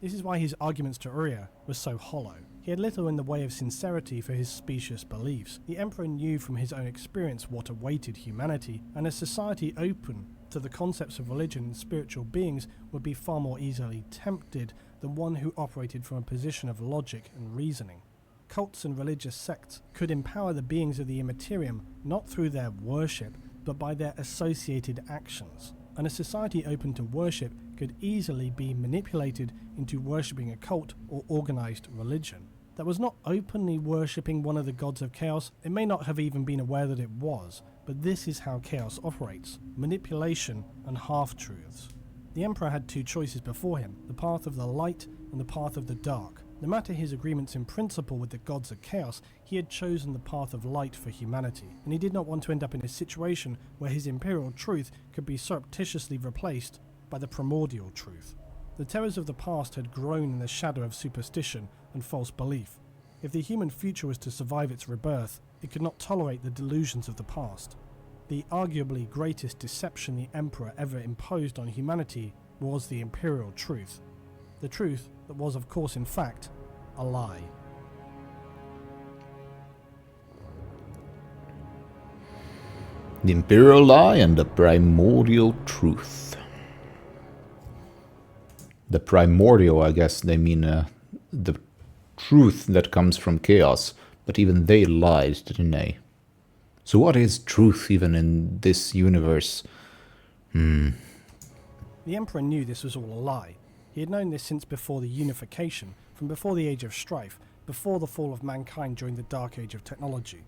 Speaker 2: This is why his arguments to Uria were so hollow. He had little in the way of sincerity for his specious beliefs. The Emperor knew from his own experience what awaited humanity, and a society open to the concepts of religion and spiritual beings would be far more easily tempted than one who operated from a position of logic and reasoning. Cults and religious sects could empower the beings of the immaterium not through their worship, but by their associated actions. And a society open to worship could easily be manipulated into worshipping a cult or organized religion that was not openly worshipping one of the gods of chaos. It may not have even been aware that it was, but this is how chaos operates: manipulation and half-truths. The Emperor had two choices before him: the path of the light and the path of the dark. No matter his agreements in principle with the gods of chaos, he had chosen the path of light for humanity, and he did not want to end up in a situation where his imperial truth could be surreptitiously replaced by the primordial truth. The terrors of the past had grown in the shadow of superstition and false belief. If the human future was to survive its rebirth, it could not tolerate the delusions of the past. The arguably greatest deception the Emperor ever imposed on humanity was the imperial truth. The truth that was, of course, in fact, a lie.
Speaker 1: The Imperial lie and the primordial truth. The primordial, I guess they mean the truth that comes from chaos, but even they lied, didn't they? So what is truth even in this universe?
Speaker 2: The Emperor knew this was all a lie. He had known this since before the unification, from before the Age of Strife, before the fall of mankind during the Dark Age of technology.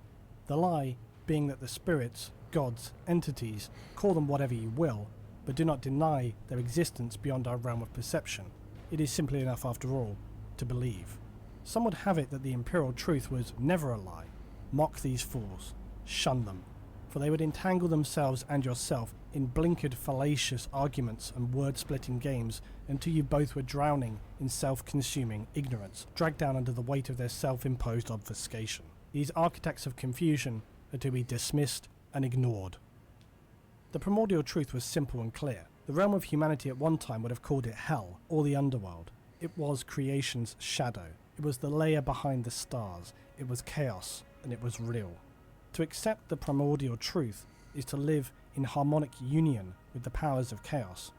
Speaker 2: The lie being that the spirits, gods, entities, call them whatever you will, but do not deny their existence beyond our realm of perception. It is simply enough, after all, to believe. Some would have it that the Imperial truth was never a lie. Mock these fools. Shun them. For they would entangle themselves and yourself in blinkered fallacious arguments and word-splitting games until you both were drowning in self-consuming ignorance, dragged down under the weight of their self-imposed obfuscation. These architects of confusion are to be dismissed and ignored. The primordial truth was simple and clear. The realm of humanity at one time would have called it hell, or the underworld. It was creation's shadow. It was the layer behind the stars. It was chaos, and it was real. To accept the primordial truth is to live in harmonic union with the powers of chaos.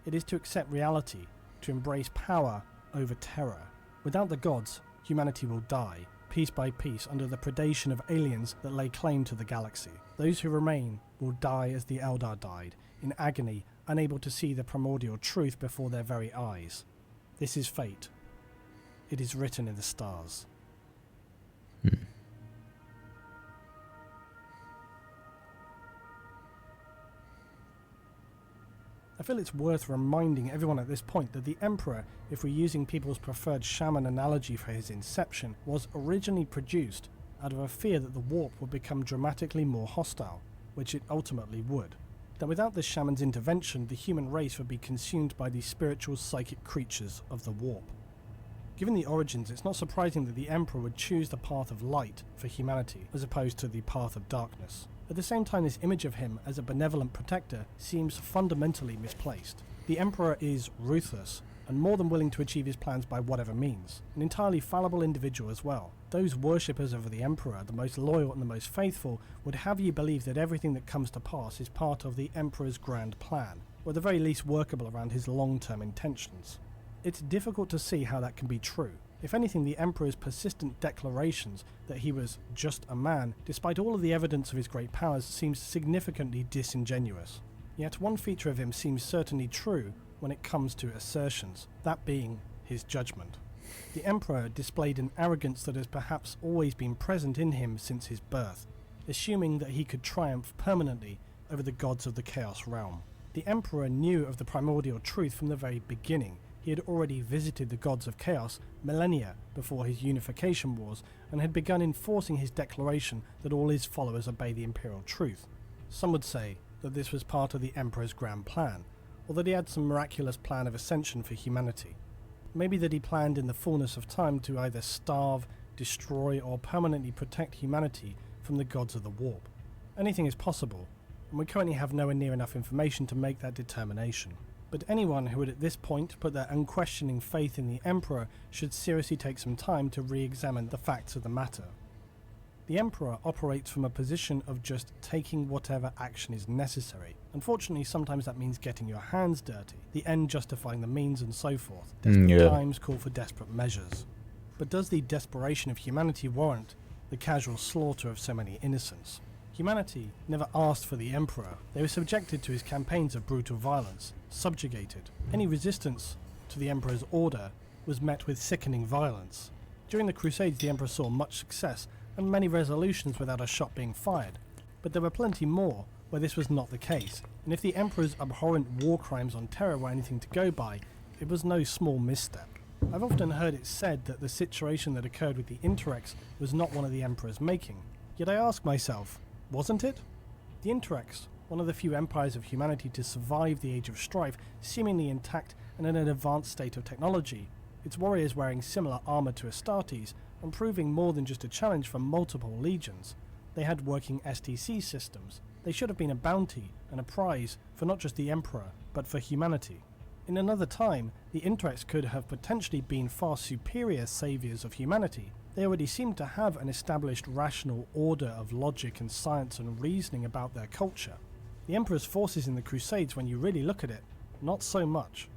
Speaker 2: It is to accept reality, to embrace power over terror. Without the gods, humanity will die, piece by piece, under the predation of aliens that lay claim to the galaxy. Those who remain will die as the Eldar died, in agony, unable to see the primordial truth before their very eyes. This is fate. It is written in the stars. I feel it's worth reminding everyone at this point that the Emperor, if we're using people's preferred shaman analogy for his inception, was originally produced out of a fear that the warp would become dramatically more hostile, which it ultimately would. That without the shaman's intervention, the human race would be consumed by the spiritual psychic creatures of the warp. Given the origins, it's not surprising that the Emperor would choose the path of light for humanity, as opposed to the path of darkness. At the same time, this image of him as a benevolent protector seems fundamentally misplaced. The Emperor is ruthless, and more than willing to achieve his plans by whatever means. An entirely fallible individual as well. Those worshippers of the Emperor, the most loyal and the most faithful, would have you believe that everything that comes to pass is part of the Emperor's grand plan, or at the very least workable around his long-term intentions. It's difficult to see how that can be true. If anything, the Emperor's persistent declarations that he was just a man, despite all of the evidence of his great powers, seems significantly disingenuous. Yet one feature of him seems certainly true when it comes to assertions, that being his judgment. The Emperor displayed an arrogance that has perhaps always been present in him since his birth, assuming that he could triumph permanently over the gods of the Chaos realm. The Emperor knew of the primordial truth from the very beginning. He had already visited the gods of Chaos millennia before his unification wars and had begun enforcing his declaration that all his followers obey the Imperial truth. Some would say that this was part of the Emperor's grand plan, or that he had some miraculous plan of ascension for humanity. Maybe that he planned in the fullness of time to either starve, destroy, or permanently protect humanity from the gods of the warp. Anything is possible, and we currently have nowhere near enough information to make that determination. But anyone who would at this point put their unquestioning faith in the Emperor should seriously take some time to re-examine the facts of the matter. The Emperor operates from a position of just taking whatever action is necessary. Unfortunately, sometimes that means getting your hands dirty, the end justifying the means and so forth. Desperate times call for desperate measures. But does the desperation of humanity warrant the casual slaughter of so many innocents? Humanity never asked for the Emperor. They were subjected to his campaigns of brutal violence, subjugated. Any resistance to the Emperor's order was met with sickening violence. During the Crusades, the Emperor saw much success and many resolutions without a shot being fired. But there were plenty more where this was not the case, and if the Emperor's abhorrent war crimes on terror were anything to go by, it was no small misstep. I've often heard it said that the situation that occurred with the Interrex was not one of the Emperor's making. Yet I ask myself, wasn't it? The Interrex, one of the few empires of humanity to survive the Age of Strife, seemingly intact and in an advanced state of technology, its warriors wearing similar armour to Astartes, and proving more than just a challenge for multiple legions. They had working STC systems. They should have been a bounty and a prize for not just the Emperor, but for humanity. In another time, the Interrex could have potentially been far superior saviours of humanity. They already seemed to have an established rational order of logic and science and reasoning about their culture. The Emperor's forces in the Crusades, when you really look at it, not so much.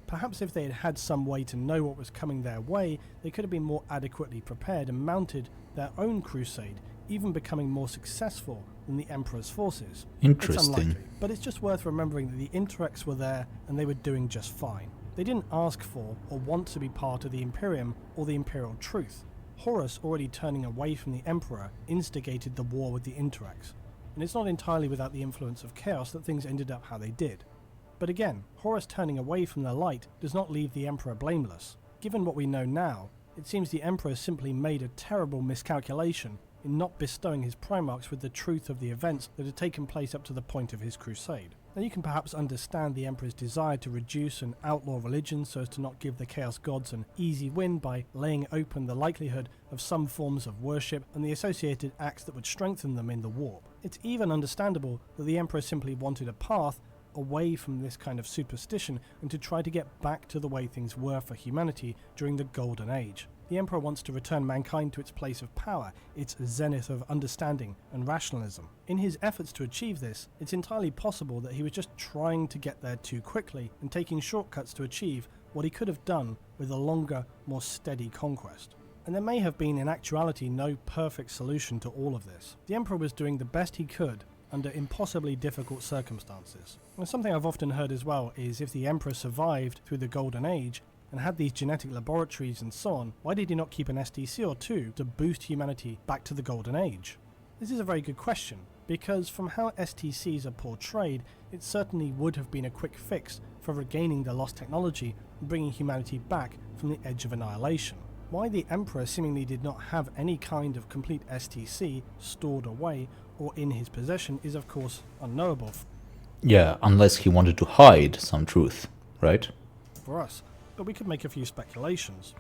Speaker 2: Perhaps if they had had some way to know what was coming their way, they could have been more adequately prepared and mounted their own crusade, even becoming more successful than the Emperor's forces.
Speaker 1: Interesting.
Speaker 2: It's unlikely, but it's just worth remembering that the Interrex were there and they were doing just fine. They didn't ask for or want to be part of the Imperium or the Imperial truth. Horus, already turning away from the Emperor, instigated the war with the Interrex, and it's not entirely without the influence of chaos that things ended up how they did. But again, Horus turning away from the light does not leave the Emperor blameless. Given what we know now, it seems the Emperor simply made a terrible miscalculation in not bestowing his Primarchs with the truth of the events that had taken place up to the point of his crusade. Now you can perhaps understand the Emperor's desire to reduce and outlaw religion so as to not give the Chaos Gods an easy win by laying open the likelihood of some forms of worship and the associated acts that would strengthen them in the warp. It's even understandable that the Emperor simply wanted a path away from this kind of superstition and to try to get back to the way things were for humanity during the Golden Age. The Emperor wants to return mankind to its place of power, its zenith of understanding and rationalism. In his efforts to achieve this, it's entirely possible that he was just trying to get there too quickly and taking shortcuts to achieve what he could have done with a longer, more steady conquest. And there may have been in actuality no perfect solution to all of this. The Emperor was doing the best he could under impossibly difficult circumstances. And something I've often heard as well is if the Emperor survived through the Golden Age and had these genetic laboratories and so on, why did he not keep an STC or two to boost humanity back to the Golden Age? This is a very good question, because from how STCs are portrayed, it certainly would have been a quick fix for regaining the lost technology and bringing humanity back from the edge of annihilation. Why the Emperor seemingly did not have any kind of complete STC stored away or in his possession is of course unknowable.
Speaker 1: Yeah, unless he wanted to hide some truth, right?
Speaker 2: For us. But we could make a few speculations.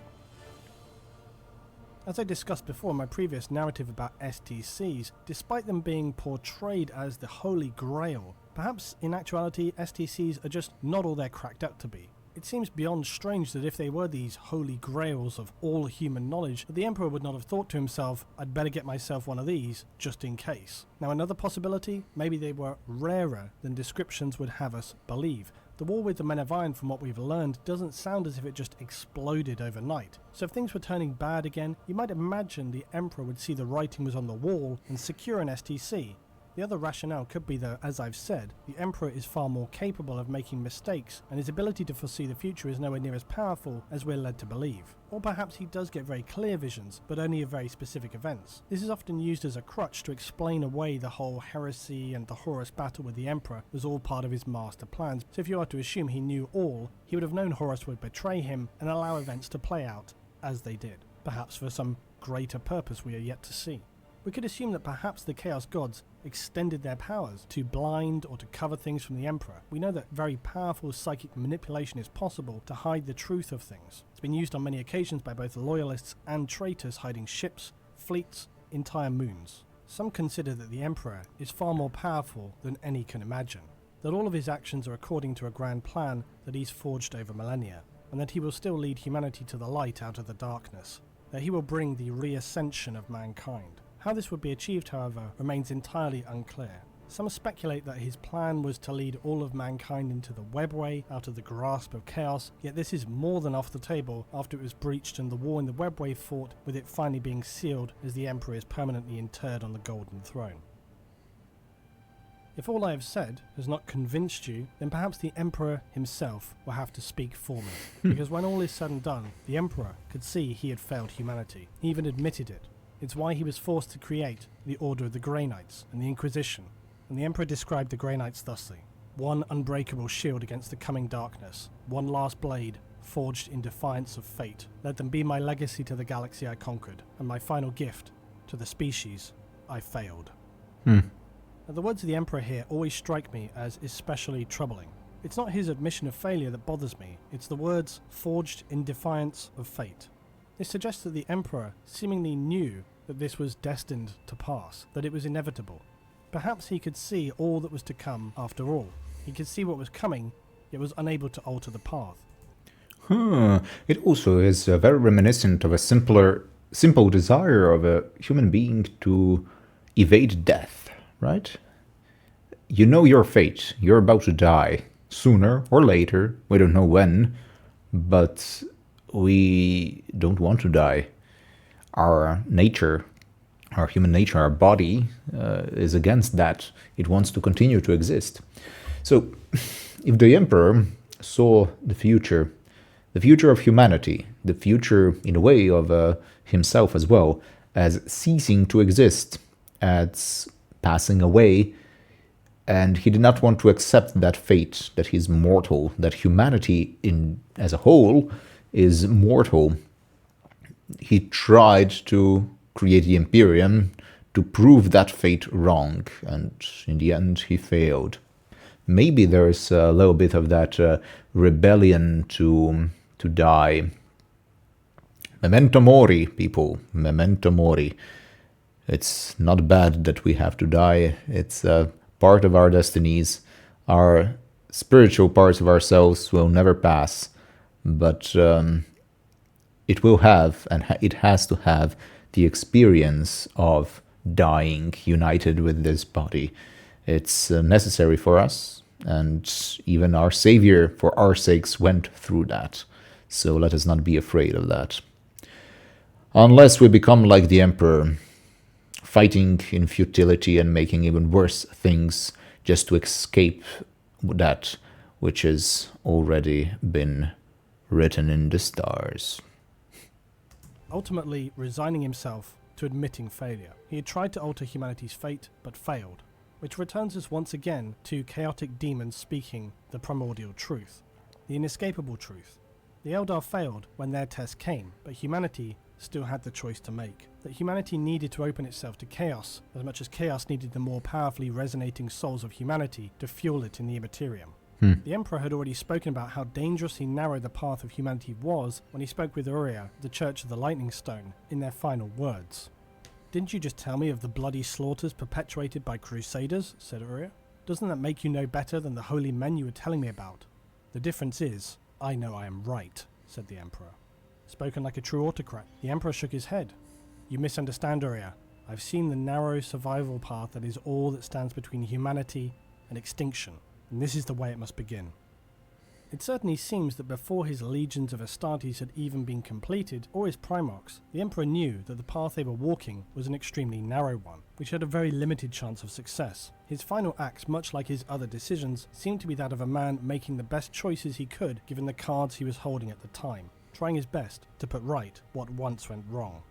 Speaker 2: As I discussed before in my previous narrative about STCs, despite them being portrayed as the Holy Grail, perhaps in actuality STCs are just not all they're cracked up to be. It seems beyond strange that if they were these holy grails of all human knowledge, that the Emperor would not have thought to himself, I'd better get myself one of these, just in case. Now another possibility, maybe they were rarer than descriptions would have us believe. The war with the Men of Iron, from what we've learned, doesn't sound as if it just exploded overnight. So if things were turning bad again, you might imagine the Emperor would see the writing was on the wall and secure an STC. The other rationale could be that, as I've said, the Emperor is far more capable of making mistakes, and his ability to foresee the future is nowhere near as powerful as we're led to believe. Or perhaps he does get very clear visions, but only of very specific events. This is often used as a crutch to explain away the whole heresy and the Horus battle with the Emperor was all part of his master plans. So if you are to assume he knew all, he would have known Horus would betray him and allow events to play out as they did, perhaps for some greater purpose we are yet to see. We could assume that perhaps the Chaos Gods extended their powers to blind or to cover things from the Emperor. We know that very powerful psychic manipulation is possible to hide the truth of things. It's been used on many occasions by both loyalists and traitors, hiding ships, fleets, entire moons. Some consider that the Emperor is far more powerful than any can imagine, that all of his actions are according to a grand plan that he's forged over millennia, and that he will still lead humanity to the light out of the darkness, that he will bring the reascension of mankind. How this would be achieved, however, remains entirely unclear. Some speculate that his plan was to lead all of mankind into the webway, out of the grasp of chaos, yet this is more than off the table after it was breached and the war in the webway fought, with it finally being sealed as the Emperor is permanently interred on the Golden Throne. If all I have said has not convinced you, then perhaps the Emperor himself will have to speak for me, because when all is said and done, the Emperor could see he had failed humanity. He even admitted it. It's why he was forced to create the Order of the Grey Knights and the Inquisition, and the Emperor described the Grey Knights thusly: one unbreakable shield against the coming darkness, one last blade forged in defiance of fate. Let them be my legacy to the galaxy I conquered, and my final gift to the species I failed. Now, the words of the Emperor here always strike me as especially troubling. It's not his admission of failure that bothers me, it's the words forged in defiance of fate. This suggests that the Emperor seemingly knew that this was destined to pass, that it was inevitable. Perhaps he could see all that was to come after all. He could see what was coming, yet was unable to alter the path.
Speaker 1: It also is very reminiscent of a simple desire of a human being to evade death, right? You know your fate. You're about to die. Sooner or later. We don't know when. But we don't want to die. Our nature, our human nature, our body is against that. It wants to continue to exist. So if the Emperor saw the future of humanity, the future in a way of himself as well, as ceasing to exist, as passing away, And he did not want to accept that fate, that he's mortal, that humanity as a whole is mortal. He tried to create the Imperium to prove that fate wrong, and in the end he failed. Maybe there is a little bit of that rebellion to die. Memento mori, people. Memento mori. It's not bad that we have to die. It's part of our destinies. Our spiritual parts of ourselves will never pass, but it will have, and it has to have, the experience of dying united with this body. It's necessary for us, and even our Savior, for our sakes, went through that. So let us not be afraid of that. Unless we become like the Emperor, fighting in futility and making even worse things just to escape that which has already been written in the stars.
Speaker 2: Ultimately resigning himself to admitting failure. He had tried to alter humanity's fate, but failed, which returns us once again to chaotic demons speaking the primordial truth, the inescapable truth. The Eldar failed when their test came, but humanity still had the choice to make. That humanity needed to open itself to chaos, as much as chaos needed the more powerfully resonating souls of humanity to fuel it in the Immaterium. The Emperor had already spoken about how dangerously narrow the path of humanity was when he spoke with Uriah, the Church of the Lightning Stone, in their final words. "Didn't you just tell me of the bloody slaughters perpetuated by crusaders?" said Uriah. "Doesn't that make you no better than the holy men you were telling me about?" "The difference is, I know I am right," said the Emperor. Spoken like a true autocrat, the Emperor shook his head. "You misunderstand, Uriah. I've seen the narrow survival path that is all that stands between humanity and extinction, and this is the way it must begin." It certainly seems that before his legions of Astartes had even been completed, or his Primarchs, the Emperor knew that the path they were walking was an extremely narrow one, which had a very limited chance of success. His final acts, much like his other decisions, seemed to be that of a man making the best choices he could given the cards he was holding at the time, trying his best to put right what once went wrong.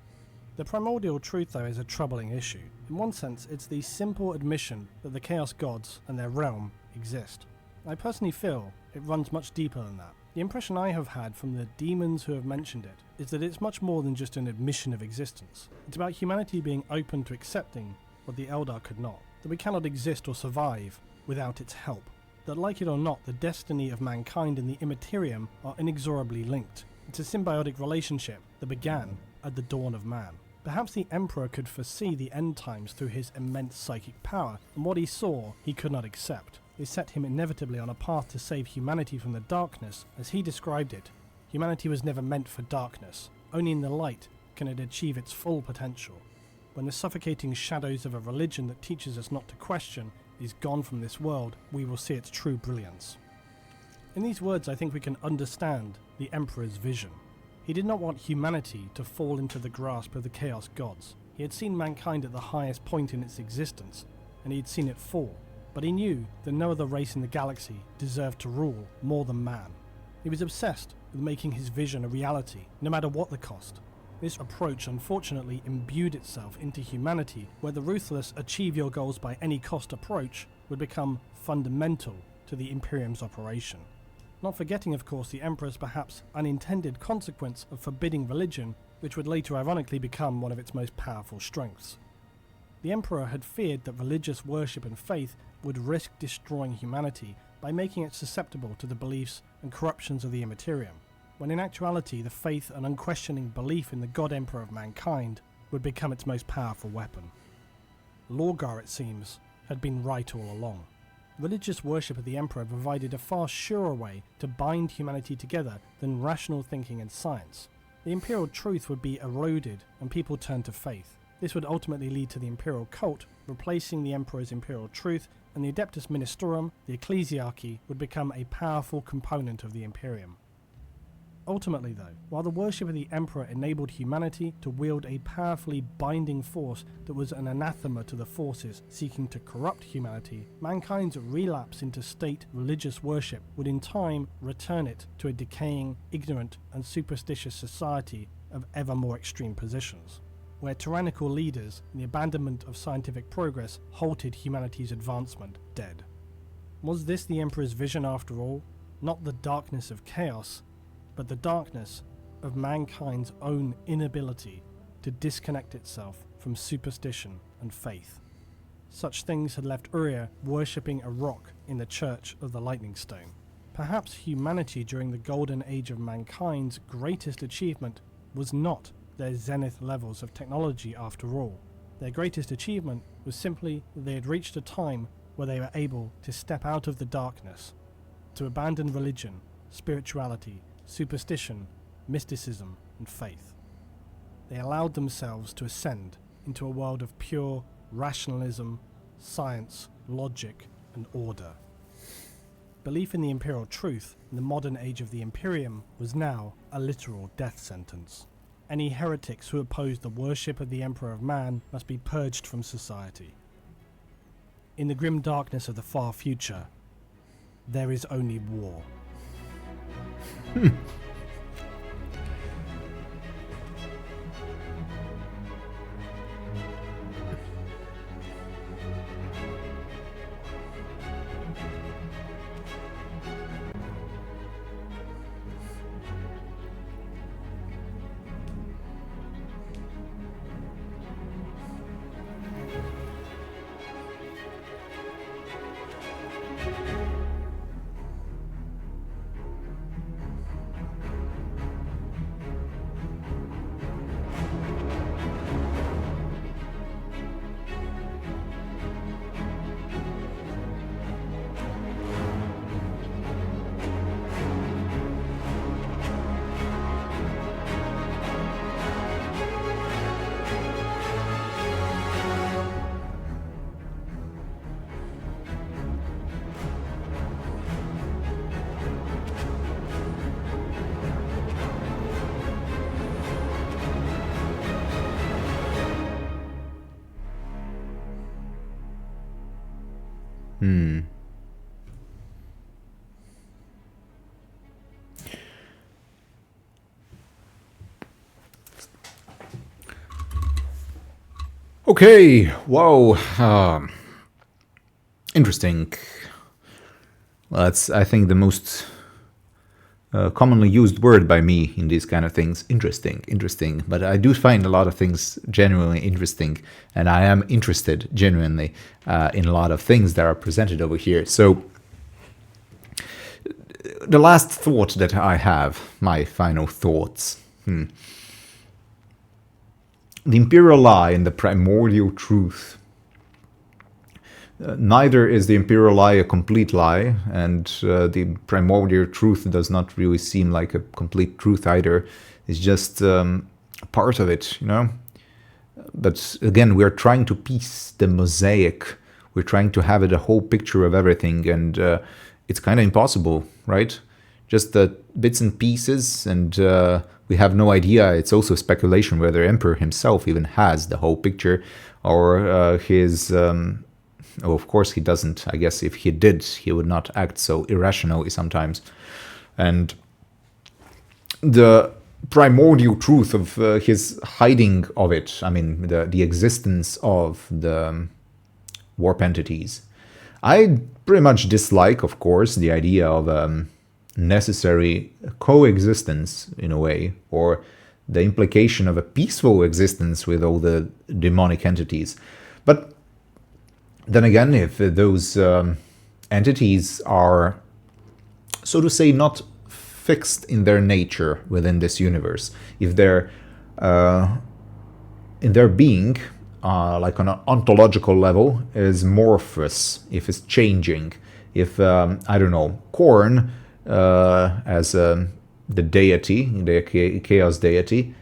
Speaker 2: The primordial truth, though, is a troubling issue. In one sense, it's the simple admission that the Chaos Gods and their realm exist. I personally feel it runs much deeper than that. The impression I have had from the demons who have mentioned it is that it's much more than just an admission of existence. It's about humanity being open to accepting what the Eldar could not, that we cannot exist or survive without its help, that like it or not, the destiny of mankind and the Immaterium are inexorably linked. It's a symbiotic relationship that began at the dawn of man. Perhaps the Emperor could foresee the end times through his immense psychic power, and what he saw he could not accept. It set him inevitably on a path to save humanity from the darkness. As he described it, humanity was never meant for darkness. Only in the light can it achieve its full potential. When the suffocating shadows of a religion that teaches us not to question is gone from this world, we will see its true brilliance. In these words, I think we can understand the Emperor's vision. He did not want humanity to fall into the grasp of the Chaos Gods. He had seen mankind at the highest point in its existence, and he had seen it fall. But he knew that no other race in the galaxy deserved to rule more than man. He was obsessed with making his vision a reality, no matter what the cost. This approach unfortunately imbued itself into humanity, where the ruthless achieve your goals by any cost approach would become fundamental to the Imperium's operation. Not forgetting, of course, the Emperor's perhaps unintended consequence of forbidding religion, which would later ironically become one of its most powerful strengths. The Emperor had feared that religious worship and faith would risk destroying humanity by making it susceptible to the beliefs and corruptions of the Immaterium, when in actuality the faith and unquestioning belief in the God Emperor of mankind would become its most powerful weapon. Lorgar, it seems, had been right all along. Religious worship of the Emperor provided a far surer way to bind humanity together than rational thinking and science. The Imperial truth would be eroded and people turned to faith. This would ultimately lead to the Imperial cult, replacing the Emperor's Imperial truth, and the Adeptus Ministorum, the ecclesiarchy, would become a powerful component of the Imperium. Ultimately, though, while the worship of the Emperor enabled humanity to wield a powerfully binding force that was an anathema to the forces seeking to corrupt humanity, mankind's relapse into state religious worship would in time return it to a decaying, ignorant, and superstitious society of ever more extreme positions. where tyrannical leaders and the abandonment of scientific progress halted humanity's advancement dead. Was this the Emperor's vision after all? Not the darkness of chaos, but the darkness of mankind's own inability to disconnect itself from superstition and faith. Such things had left Uriah worshipping a rock in the Church of the Lightning Stone. Perhaps humanity during the golden age of mankind's greatest achievement was not their zenith levels of technology after all. Their greatest achievement was simply that they had reached a time where they were able to step out of the darkness, to abandon religion, spirituality, superstition, mysticism, and faith. They allowed themselves to ascend into a world of pure rationalism, science, logic, and order. Belief in the imperial truth in the modern age of the Imperium was now a literal death sentence. Any heretics who opposed the worship of the Emperor of Man must be purged from society. In the grim darkness of the far future, there is only war.
Speaker 1: Okay, wow. Interesting. That's, I think, the most commonly used word by me in these kind of things. Interesting. But I do find a lot of things genuinely interesting, and I am interested genuinely in a lot of things that are presented over here. So, the last thought that I have, my final thoughts. The Imperial lie and the primordial truth. Neither is the Imperial lie a complete lie, and the primordial truth does not really seem like a complete truth either. It's just part of it, you know? But again, we're trying to piece the mosaic. We're trying to have it a whole picture of everything, and it's kind of impossible, right? Just the bits and pieces, and we have no idea. It's also speculation whether Emperor himself even has the whole picture, or his... oh, of course he doesn't. I guess if he did, he would not act so irrationally sometimes. And the primordial truth of his hiding of it, I mean, the existence of the warp entities. I pretty much dislike, of course, the idea of necessary coexistence, in a way, or the implication of a peaceful existence with all the demonic entities. But then again, if those entities are, so to say, not fixed in their nature within this universe, if they're in their being, like on an ontological level, is amorphous, if it's changing, if, I don't know, Korn, as the deity, the chaos deity,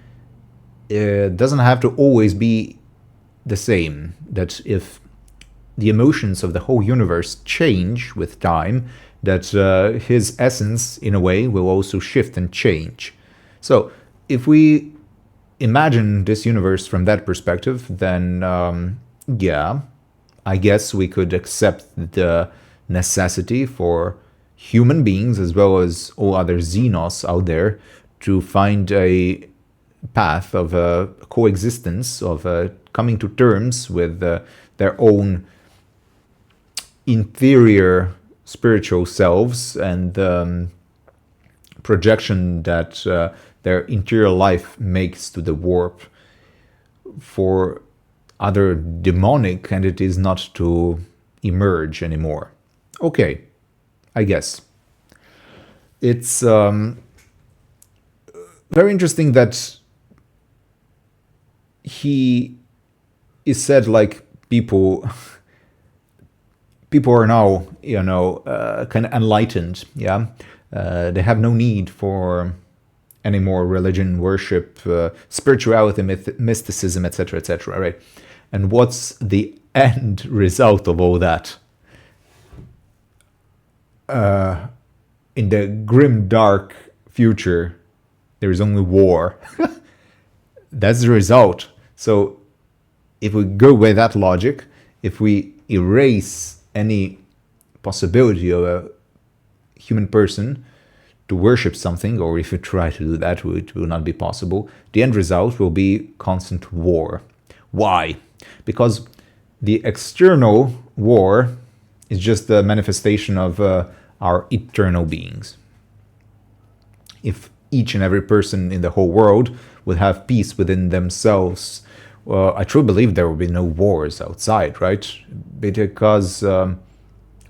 Speaker 1: it doesn't have to always be the same. That if the emotions of the whole universe change with time, that his essence, in a way, will also shift and change. So, if we imagine this universe from that perspective, then, yeah, I guess we could accept the necessity for human beings, as well as all other Xenos out there, to find a path of coexistence, of coming to terms with their own interior spiritual selves and projection that their interior life makes to the warp for other demonic entities not to emerge anymore. Okay, I guess. It's very interesting that he is said like people are now, kind of enlightened, yeah? They have no need for any more religion, worship, spirituality, mysticism, etc., right? And what's the end result of all that? In the grim, dark future, there is only war. That's the result. So if we go by that logic, if we erase any possibility of a human person to worship something, or if we try to do that, it will not be possible, the end result will be constant war. Why? Because the external war is just the manifestation of our eternal beings. If each and every person in the whole world would have peace within themselves, well, I truly believe there will be no wars outside, right? Because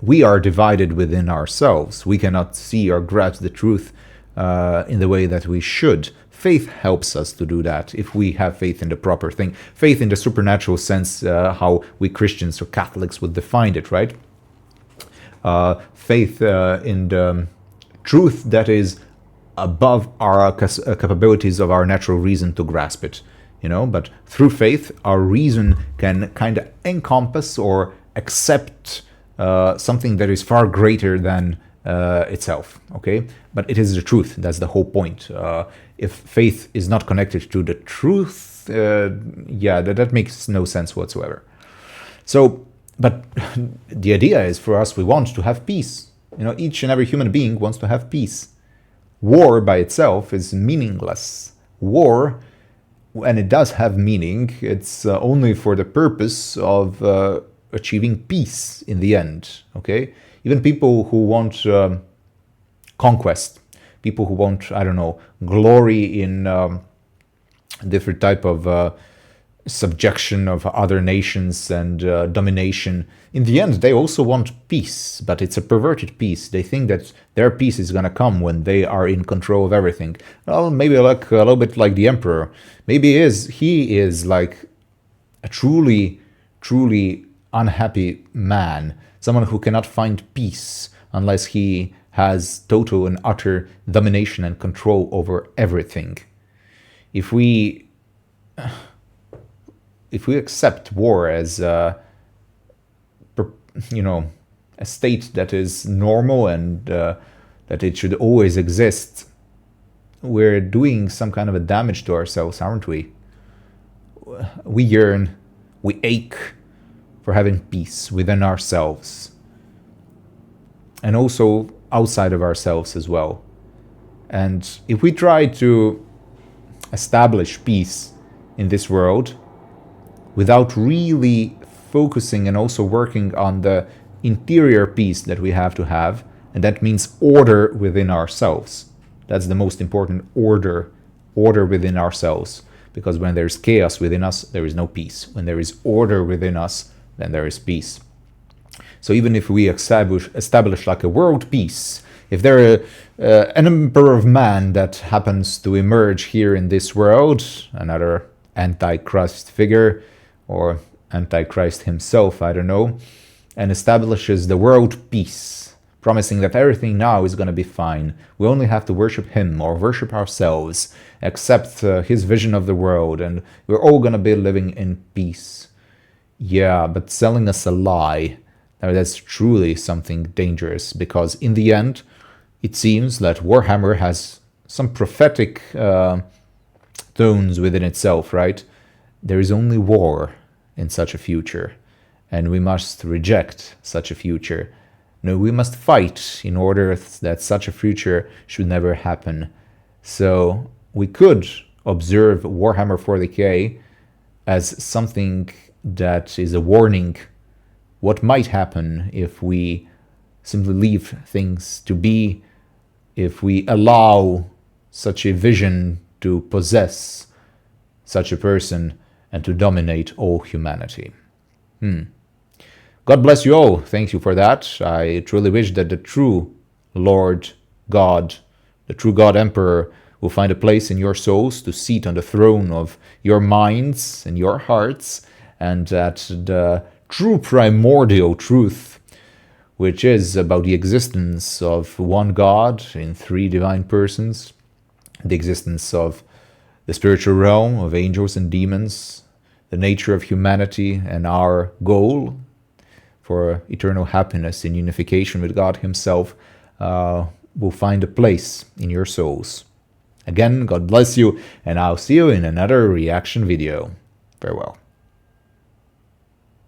Speaker 1: we are divided within ourselves. We cannot see or grasp the truth in the way that we should. Faith helps us to do that if we have faith in the proper thing. Faith in the supernatural sense, how we Christians or Catholics would define it, right? Faith in the truth that is above our capabilities of our natural reason to grasp it, but through faith our reason can kind of encompass or accept something that is far greater than itself, okay? But it is the truth. That's the whole point. If faith is not connected to the truth, that makes no sense whatsoever. So, but the idea is for us, we want to have peace. Each and every human being wants to have peace. War by itself is meaningless. War, when it does have meaning, it's only for the purpose of achieving peace in the end, okay? Even people who want conquest, people who want, glory in different type of subjection of other nations and domination, in the end they also want peace, but it's a perverted peace. They think that their peace is going to come when they are in control of everything. Well, maybe like a little bit like the emperor. Maybe he is like a truly unhappy man, someone who cannot find peace unless he has total and utter domination and control over everything. If we accept war as a state that is normal and that it should always exist, we're doing some kind of a damage to ourselves, aren't we? We yearn, we ache for having peace within ourselves and also outside of ourselves as well. And if we try to establish peace in this world without really focusing and also working on the interior peace that we have to have, and that means order within ourselves. That's the most important, order within ourselves. Because when there's chaos within us, there is no peace. When there is order within us, then there is peace. So even if we establish like a world peace, if there is an emperor of man that happens to emerge here in this world, another antichrist figure, or Antichrist himself, I don't know, and establishes the world peace, promising that everything now is going to be fine. We only have to worship him or worship ourselves, accept his vision of the world, and we're all going to be living in peace. Yeah, but selling us a lie, now that's truly something dangerous, because in the end, it seems that Warhammer has some prophetic tones within itself, right? There is only war in such a future, and we must reject such a future. No, we must fight in order that such a future should never happen. So we could observe Warhammer 40k as something that is a warning what might happen if we simply leave things to be, if we allow such a vision to possess such a person and to dominate all humanity. God bless you all. Thank you for that. I truly wish that the true Lord God, the true God Emperor, will find a place in your souls to seat on the throne of your minds and your hearts, and that the true primordial truth, which is about the existence of one God in three divine persons, the existence of the spiritual realm of angels and demons, the nature of humanity, and our goal for eternal happiness in unification with God Himself, will find a place in your souls. Again, God bless you, and I'll see you in another reaction video. Farewell.